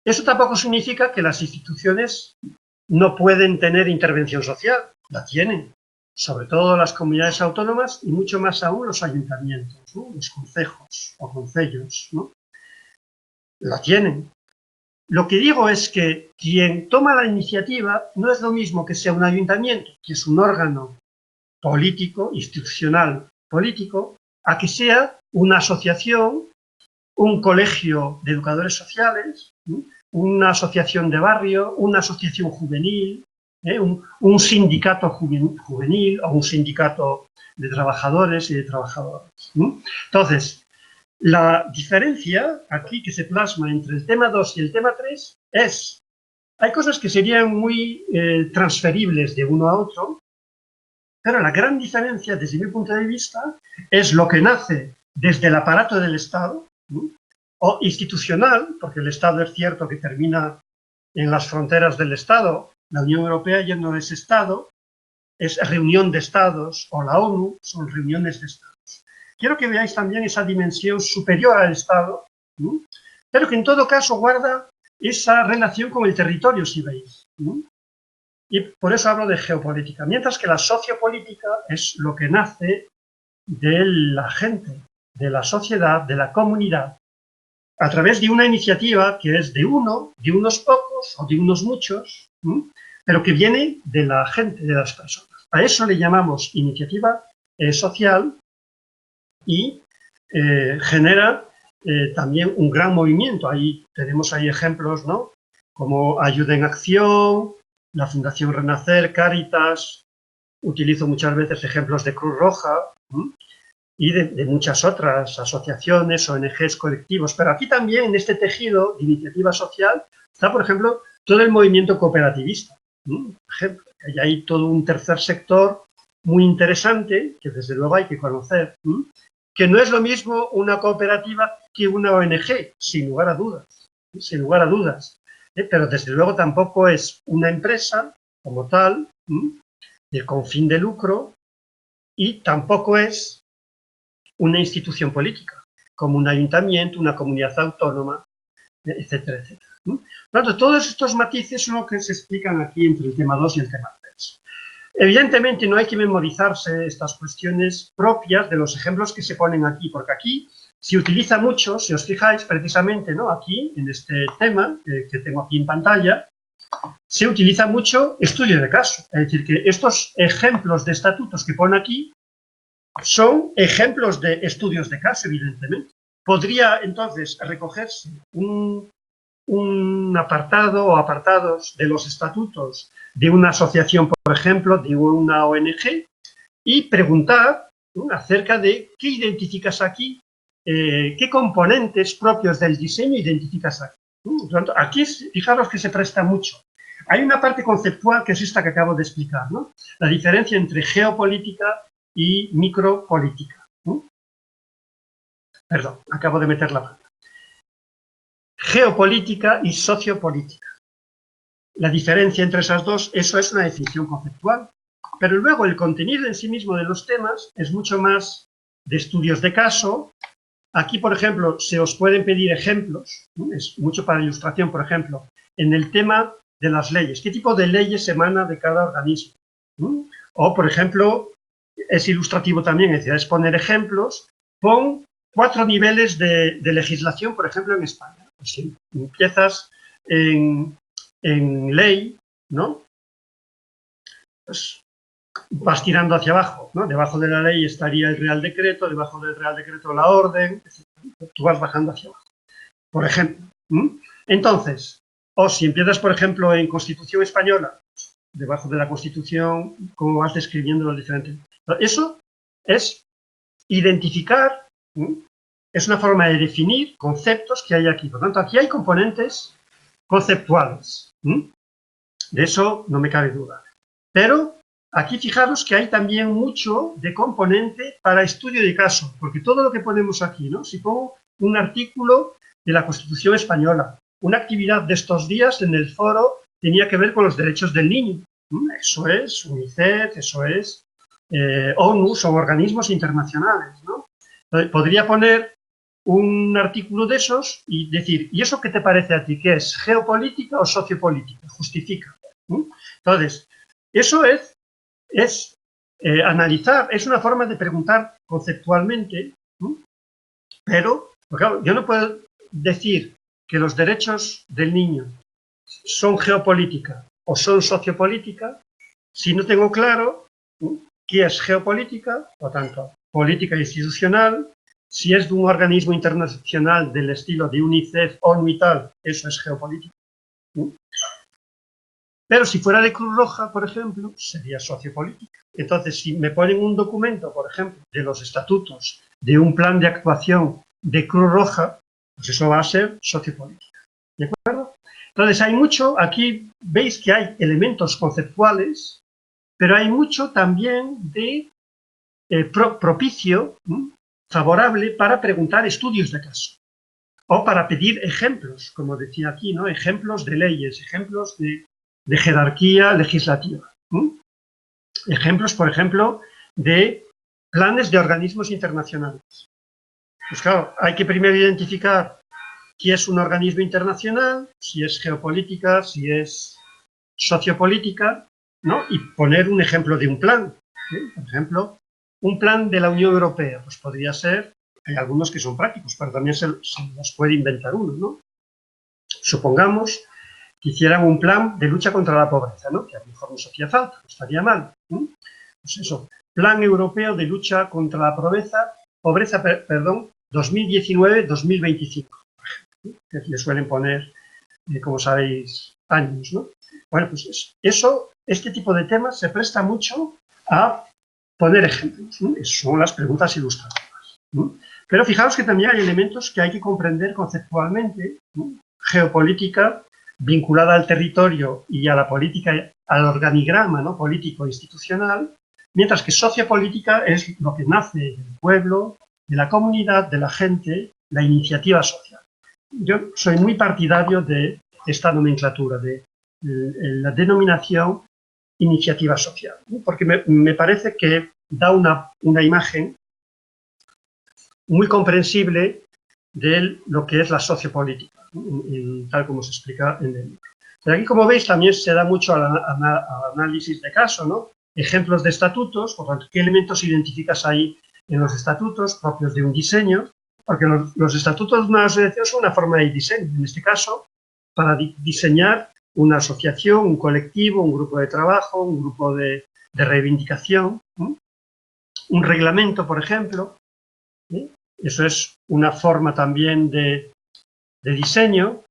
Eso tampoco significa que las instituciones no pueden tener intervención social, la tienen, sobre todo las comunidades autónomas y mucho más aún los ayuntamientos, ¿no?, los concejos o concellos, ¿no?, la tienen. Lo que digo es que quien toma la iniciativa no es lo mismo que sea un ayuntamiento, que es un órgano político, institucional político, a que sea una asociación, un colegio de educadores sociales, una asociación de barrio, una asociación juvenil, un sindicato juvenil o un sindicato de trabajadores y de trabajadoras. Entonces, la diferencia aquí que se plasma entre el tema 2 y el tema 3 es, hay cosas que serían muy transferibles de uno a otro, pero la gran diferencia, desde mi punto de vista, es lo que nace desde el aparato del Estado, o institucional, porque el Estado es cierto que termina en las fronteras del Estado. La Unión Europea ya no es Estado, es reunión de Estados, o la ONU son reuniones de Estados. Quiero que veáis también esa dimensión superior al Estado, pero que en todo caso guarda esa relación con el territorio, si veis. Y por eso hablo de geopolítica, mientras que la sociopolítica es lo que nace de la gente, de la sociedad, de la comunidad, a través de una iniciativa que es de uno, de unos pocos o de unos muchos, pero que viene de la gente, de las personas. A eso le llamamos iniciativa social y genera también un gran movimiento. Ahí tenemos ejemplos, ¿no?, como Ayuda en Acción, la Fundación Renacer, Cáritas, utilizo muchas veces ejemplos de Cruz Roja y de muchas otras asociaciones, ONGs, colectivos, pero aquí también en este tejido de iniciativa social está, por ejemplo, todo el movimiento cooperativista. Por ejemplo, hay todo un tercer sector muy interesante que desde luego hay que conocer, que no es lo mismo una cooperativa que una ONG, sin lugar a dudas, pero desde luego tampoco es una empresa como tal, con fin de lucro, y tampoco es una institución política, como un ayuntamiento, una comunidad autónoma, etcétera, etcétera. Por lo tanto, todos estos matices son los que se explican aquí entre el tema 2 y el tema 3. Evidentemente no hay que memorizarse estas cuestiones propias de los ejemplos que se ponen aquí, porque aquí se utiliza mucho, si os fijáis precisamente, ¿no?, aquí, en este tema que tengo aquí en pantalla, se utiliza mucho estudio de caso. Es decir, que estos ejemplos de estatutos que pone aquí son ejemplos de estudios de caso, evidentemente. podría entonces recogerse un apartado o apartados de los estatutos de una asociación, por ejemplo, de una ONG, y preguntar, ¿no?, acerca de qué identificas aquí, qué componentes propios del diseño identificas aquí. Por tanto, aquí, fijaros que se presta mucho. Hay una parte conceptual que es esta que acabo de explicar, ¿no? La diferencia entre geopolítica y micropolítica. Perdón, acabo de meter la pata. Geopolítica y sociopolítica. La diferencia entre esas dos, eso es una definición conceptual. Pero luego el contenido en sí mismo de los temas es mucho más de estudios de caso. Aquí, por ejemplo, se os pueden pedir ejemplos, ¿no? Es mucho para ilustración, por ejemplo, en el tema de las leyes. ¿Qué tipo de leyes emana de cada organismo? O, por ejemplo, es ilustrativo también, es decir, es poner ejemplos. Pon 4 niveles de legislación, por ejemplo, en España. Pues si empiezas en ley, ¿no? Pues vas tirando hacia abajo, ¿no? Debajo de la ley estaría el Real Decreto, debajo del Real Decreto la orden, etc. Tú vas bajando hacia abajo, por ejemplo. Entonces, o si empiezas, por ejemplo, en Constitución Española, debajo de la Constitución, cómo vas describiendo los diferentes. Eso es identificar, es una forma de definir conceptos que hay aquí. Por lo tanto, aquí hay componentes conceptuales. De eso no me cabe duda. Pero aquí fijaros que hay también mucho de componente para estudio de caso, porque todo lo que ponemos aquí, ¿no? Si pongo un artículo de la Constitución Española, una actividad de estos días en el foro tenía que ver con los derechos del niño. Eso es UNICEF, eso es ONU, son organismos internacionales, ¿no? Podría poner un artículo de esos y decir, ¿y eso qué te parece a ti? ¿Qué es? ¿Geopolítica o sociopolítica? Justifica. Entonces, eso es analizar, es una forma de preguntar conceptualmente, pero, claro, yo no puedo decir que los derechos del niño son geopolítica o son sociopolítica si no tengo claro qué es geopolítica, por tanto, política institucional. Si es de un organismo internacional del estilo de UNICEF, ONU y tal, eso es geopolítica. Pero si fuera de Cruz Roja, por ejemplo, sería sociopolítica. Entonces, si me ponen un documento, por ejemplo, de los estatutos, de un plan de actuación de Cruz Roja, pues eso va a ser sociopolítica. ¿De acuerdo? Entonces, hay mucho, aquí veis que hay elementos conceptuales, pero hay mucho también de propicio, favorable para preguntar estudios de caso. O para pedir ejemplos, como decía aquí, ¿no? Ejemplos de leyes, ejemplos de jerarquía legislativa. Ejemplos, por ejemplo, de planes de organismos internacionales. Pues claro, hay que primero identificar qué es un organismo internacional, si es geopolítica, si es sociopolítica, ¿no? Y poner un ejemplo de un plan. Por ejemplo, un plan de la Unión Europea, pues podría ser, hay algunos que son prácticos, pero también se los puede inventar uno, ¿no? Supongamos que hicieran un plan de lucha contra la pobreza, ¿no? Que a lo mejor nos hacía falta, no estaría mal. Pues eso, Plan Europeo de Lucha contra la Pobreza, 2019-2025. Que le suelen poner, como sabéis, años, ¿no? Bueno, pues eso, este tipo de temas se presta mucho a poner ejemplos, ¿no? Esas son las preguntas ilustrativas, ¿no? Pero fijaos que también hay elementos que hay que comprender conceptualmente, ¿no? Geopolítica vinculada al territorio y a la política, al organigrama, ¿no? Político institucional, mientras que sociopolítica es lo que nace del pueblo, de la comunidad, de la gente, la iniciativa social. Yo soy muy partidario de esta nomenclatura, de la denominación iniciativa social, ¿no? Porque me parece que da una imagen muy comprensible de lo que es la sociopolítica, tal como se explica en el libro. Pero aquí, como veis, también se da mucho al análisis de caso, ¿no? Ejemplos de estatutos, por tanto, ¿qué elementos identificas ahí en los estatutos propios de un diseño? Porque los estatutos de una asociación son una forma de diseño, en este caso, para diseñar una asociación, un colectivo, un grupo de trabajo, un grupo de reivindicación, un reglamento, por ejemplo, Eso es una forma también de diseño.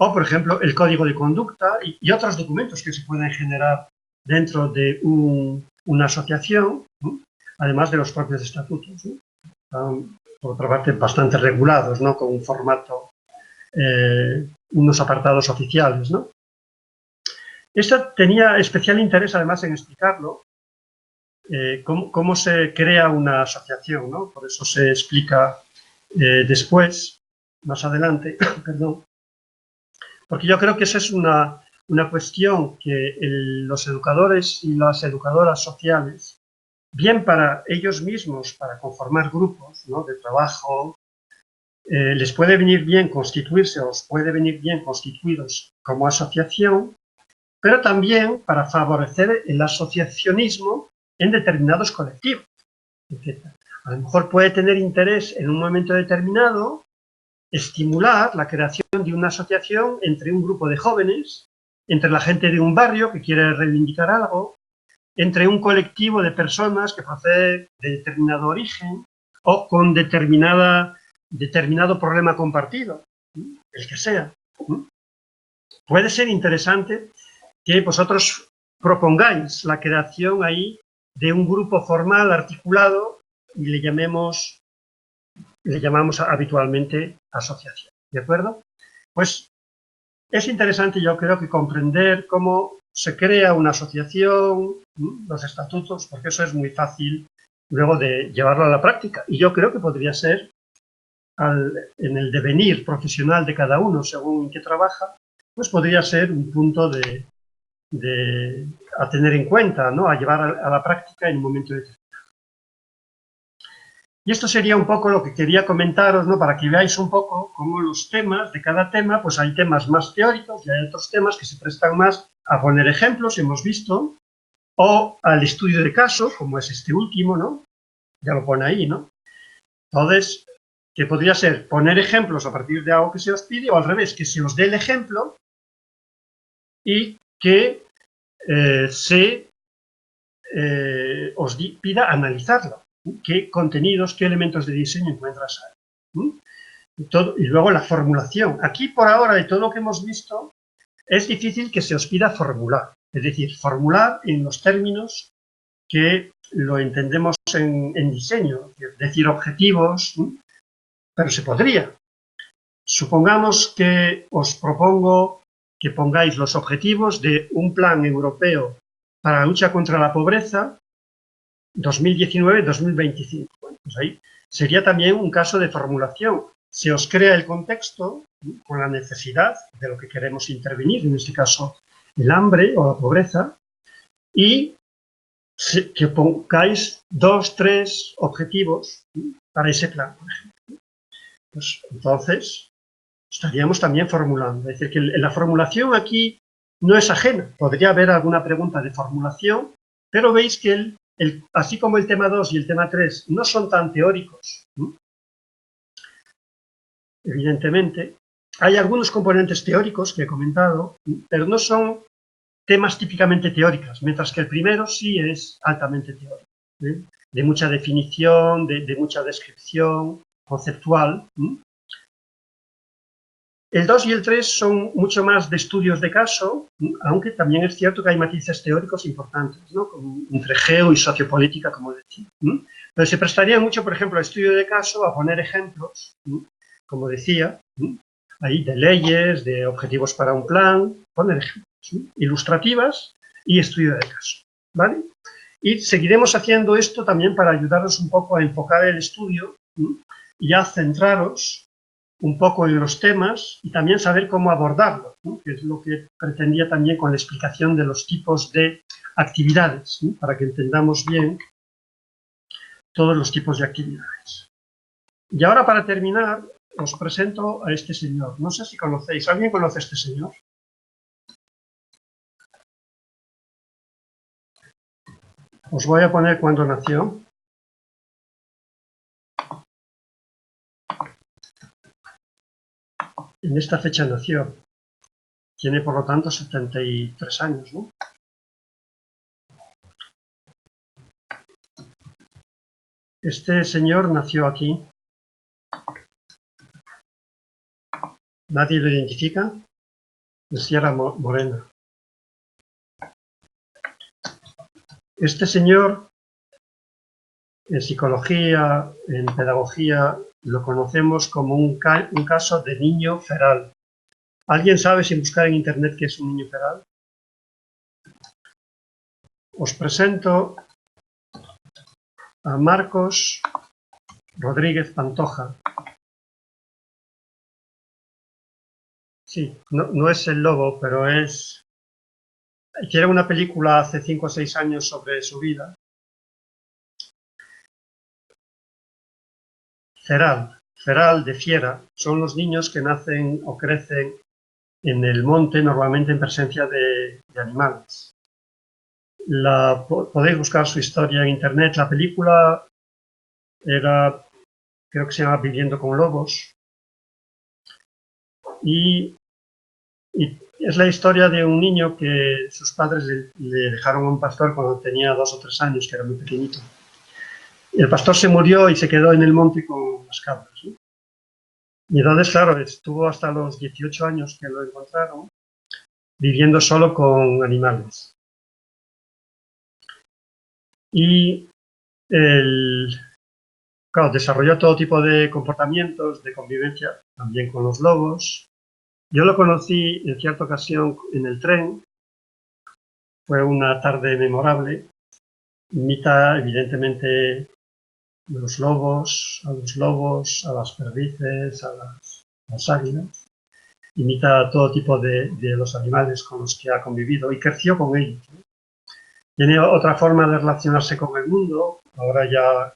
O, por ejemplo, el código de conducta y otros documentos que se pueden generar dentro de una asociación, ¿no? Además de los propios estatutos, ¿no? Están, por otra parte, bastante regulados, ¿no? Con un formato, unos apartados oficiales, ¿no? Esto tenía especial interés, además, en explicarlo, cómo se crea una asociación, ¿no? Por eso se explica después, más adelante, perdón. Porque yo creo que esa es una cuestión que los educadores y las educadoras sociales, bien para ellos mismos, para conformar grupos, ¿no? De trabajo, les puede venir bien constituirse o os puede venir bien constituidos como asociación, pero también para favorecer el asociacionismo en determinados colectivos. A lo mejor puede tener interés en un momento determinado estimular la creación de una asociación entre un grupo de jóvenes, entre la gente de un barrio que quiere reivindicar algo, entre un colectivo de personas que procede de determinado origen o con determinado problema compartido, el que sea. Puede ser interesante que vosotros propongáis la creación ahí de un grupo formal articulado y le llamamos habitualmente asociación, ¿de acuerdo? Pues es interesante, yo creo, que comprender cómo se crea una asociación, los estatutos, porque eso es muy fácil luego de llevarlo a la práctica. Y yo creo que podría ser, en el devenir profesional de cada uno, según en qué trabaja, pues podría ser un punto a tener en cuenta, ¿no? A llevar a la práctica en un momento determinado. Y esto sería un poco lo que quería comentaros, ¿no? Para que veáis un poco cómo los temas, de cada tema, pues hay temas más teóricos y hay otros temas que se prestan más a poner ejemplos, hemos visto, o al estudio de caso, como es este último, ¿no? Ya lo pone ahí, ¿no? Entonces, que podría ser poner ejemplos a partir de algo que se os pide, o al revés, que se os dé el ejemplo y que os pida analizarlo. ¿Qué contenidos, qué elementos de diseño encuentras ahí? Y luego la formulación. Aquí, por ahora, de todo lo que hemos visto, es difícil que se os pida formular. Es decir, formular en los términos que lo entendemos en diseño. Es decir, objetivos, pero se podría. Supongamos que os propongo que pongáis los objetivos de un plan europeo para la lucha contra la pobreza 2019-2025. Bueno, pues ahí sería también un caso de formulación. Se os crea el contexto con la necesidad de lo que queremos intervenir, en este caso el hambre o la pobreza, y que pongáis 2, 3 objetivos para ese plan, por ejemplo. Pues entonces estaríamos también formulando. Es decir, que la formulación aquí no es ajena. Podría haber alguna pregunta de formulación, pero veis que así como el tema 2 y el tema 3 no son tan teóricos, evidentemente, hay algunos componentes teóricos que he comentado, pero no son temas típicamente teóricos, mientras que el primero sí es altamente teórico, de mucha definición, de mucha descripción conceptual. El 2 y el 3 son mucho más de estudios de caso, aunque también es cierto que hay matices teóricos importantes, ¿no? Como entre geo y sociopolítica, como decía. Pero se prestaría mucho, por ejemplo, al estudio de caso a poner ejemplos, como decía, ahí de leyes, de objetivos para un plan, poner ejemplos, ilustrativas y estudio de caso, ¿vale? Y seguiremos haciendo esto también para ayudaros un poco a enfocar el estudio y a centraros un poco en los temas y también saber cómo abordarlo, ¿no? Que es lo que pretendía también con la explicación de los tipos de actividades, ¿no? Para que entendamos bien todos los tipos de actividades. Y ahora, para terminar, os presento a este señor. No sé si conocéis. ¿Alguien conoce a este señor? Os voy a poner cuándo nació. En esta fecha nació. Tiene, por lo tanto, 73 años, ¿no? Este señor nació aquí, ¿Nadie lo identifica? Es Sierra Morena. Este señor, en psicología, en pedagogía, lo conocemos como un caso de niño feral. ¿Alguien sabe, sin buscar en internet, qué es un niño feral? Os presento a Marcos Rodríguez Pantoja. Sí, no es el lobo, pero es... Hicieron una película hace 5 o 6 años sobre su vida. Feral de fiera, son los niños que nacen o crecen en el monte, normalmente en presencia de animales. Podéis buscar su historia en internet. La película era, creo que se llama Viviendo con Lobos, y es la historia de un niño que sus padres le dejaron a un pastor cuando tenía 2 o 3 años, que era muy pequeñito. El pastor se murió y se quedó en el monte con las cabras, ¿no? Y entonces, claro, estuvo hasta los 18 años que lo encontraron, viviendo solo con animales. Y claro, desarrolló todo tipo de comportamientos de convivencia, también con los lobos. Yo lo conocí en cierta ocasión en el tren. Fue una tarde memorable. Imita, evidentemente, a los lobos, a las perdices, a las águilas. Imita todo tipo de los animales con los que ha convivido y creció con ellos, ¿no? Tiene otra forma de relacionarse con el mundo. Ahora ya,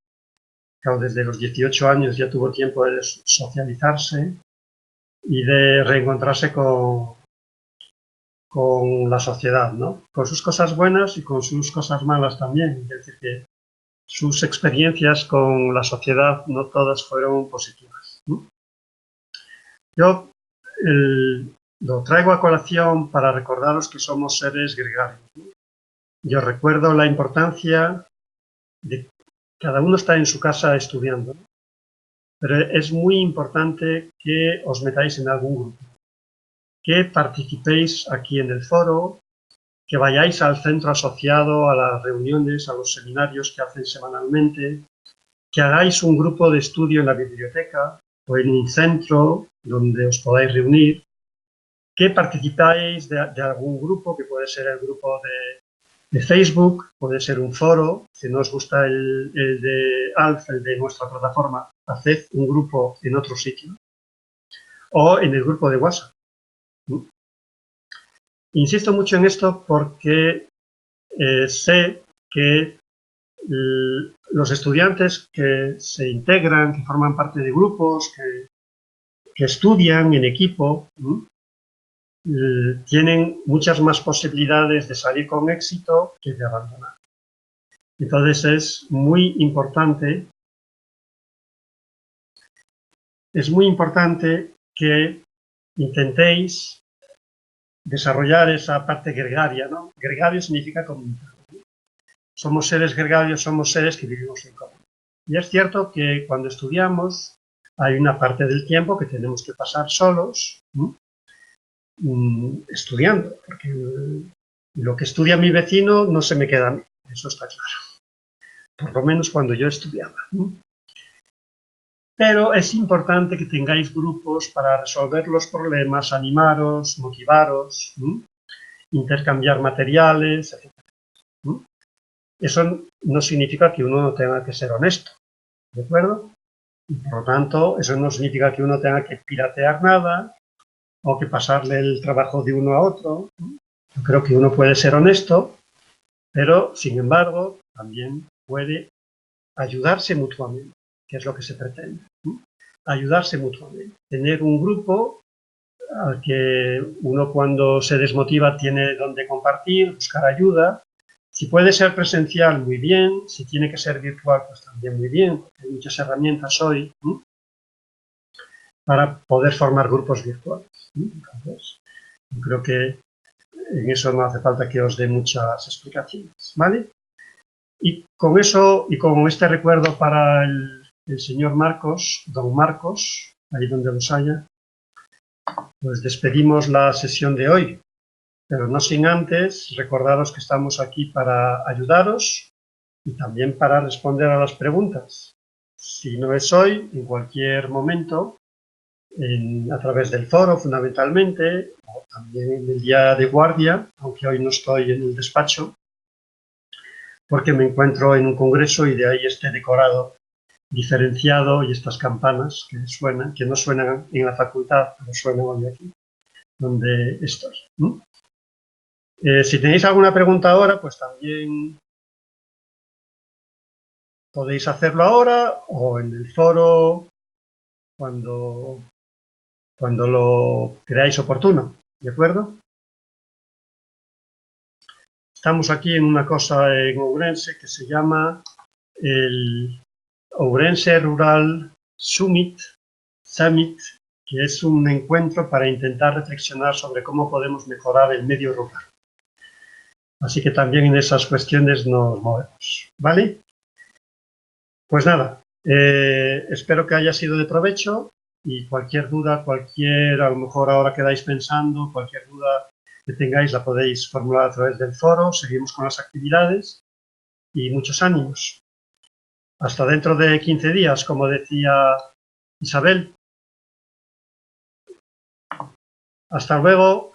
claro, desde los 18 años ya tuvo tiempo de socializarse y de reencontrarse con la sociedad, ¿no? Con sus cosas buenas y con sus cosas malas también. Es decir, que sus experiencias con la sociedad no todas fueron positivas, ¿no? Yo lo traigo a colación para recordaros que somos seres gregarios, ¿no? Yo recuerdo la importancia de cada uno está en su casa estudiando, ¿no? Pero es muy importante que os metáis en algún grupo, que participéis aquí en el foro, que vayáis al centro asociado, a las reuniones, a los seminarios que hacen semanalmente, que hagáis un grupo de estudio en la biblioteca o en un centro donde os podáis reunir, que participáis de algún grupo, que puede ser el grupo de Facebook, puede ser un foro. Si no os gusta el de ALF, el de nuestra plataforma, haced un grupo en otro sitio, o en el grupo de WhatsApp. Insisto mucho en esto porque sé que los estudiantes que se integran, que forman parte de grupos, que estudian en equipo, tienen muchas más posibilidades de salir con éxito que de abandonar. Entonces es muy importante que intentéis desarrollar esa parte gregaria, ¿no? Gregario significa comunitario. Somos seres gregarios, somos seres que vivimos en común. Y es cierto que cuando estudiamos hay una parte del tiempo que tenemos que pasar solos, estudiando, porque lo que estudia mi vecino no se me queda a mí, eso está claro, por lo menos cuando yo estudiaba. Pero es importante que tengáis grupos para resolver los problemas, animaros, motivaros, intercambiar materiales, etc. Eso no significa que uno no tenga que ser honesto, ¿de acuerdo? Y por lo tanto, eso no significa que uno tenga que piratear nada o que pasarle el trabajo de uno a otro. Yo creo que uno puede ser honesto, pero, sin embargo, también puede ayudarse mutuamente, que es lo que se pretende. Ayudarse mutuamente. Tener un grupo al que uno, cuando se desmotiva, tiene donde compartir, buscar ayuda. Si puede ser presencial, muy bien. Si tiene que ser virtual, pues también muy bien. Hay muchas herramientas hoy para poder formar grupos virtuales. Entonces, yo creo que en eso no hace falta que os dé muchas explicaciones, ¿vale? Y con eso, y con este recuerdo para el señor Marcos, don Marcos, ahí donde los haya, pues despedimos la sesión de hoy, pero no sin antes recordaros que estamos aquí para ayudaros y también para responder a las preguntas. Si no es hoy, en cualquier momento, a través del foro fundamentalmente, o también en el día de guardia, aunque hoy no estoy en el despacho, porque me encuentro en un congreso y de ahí este decorado diferenciado y estas campanas que suenan, que no suenan en la facultad, pero suenan hoy aquí, donde estoy. Si tenéis alguna pregunta ahora, pues también podéis hacerlo ahora o en el foro cuando lo creáis oportuno, ¿de acuerdo? Estamos aquí en una cosa en Ourense que se llama el Ourense Rural Summit, que es un encuentro para intentar reflexionar sobre cómo podemos mejorar el medio rural. Así que también en esas cuestiones nos movemos, ¿vale? Pues nada, espero que haya sido de provecho y cualquier duda, a lo mejor ahora quedáis pensando, cualquier duda que tengáis la podéis formular a través del foro, seguimos con las actividades y muchos ánimos. Hasta dentro de 15 días, como decía Isabel. Hasta luego.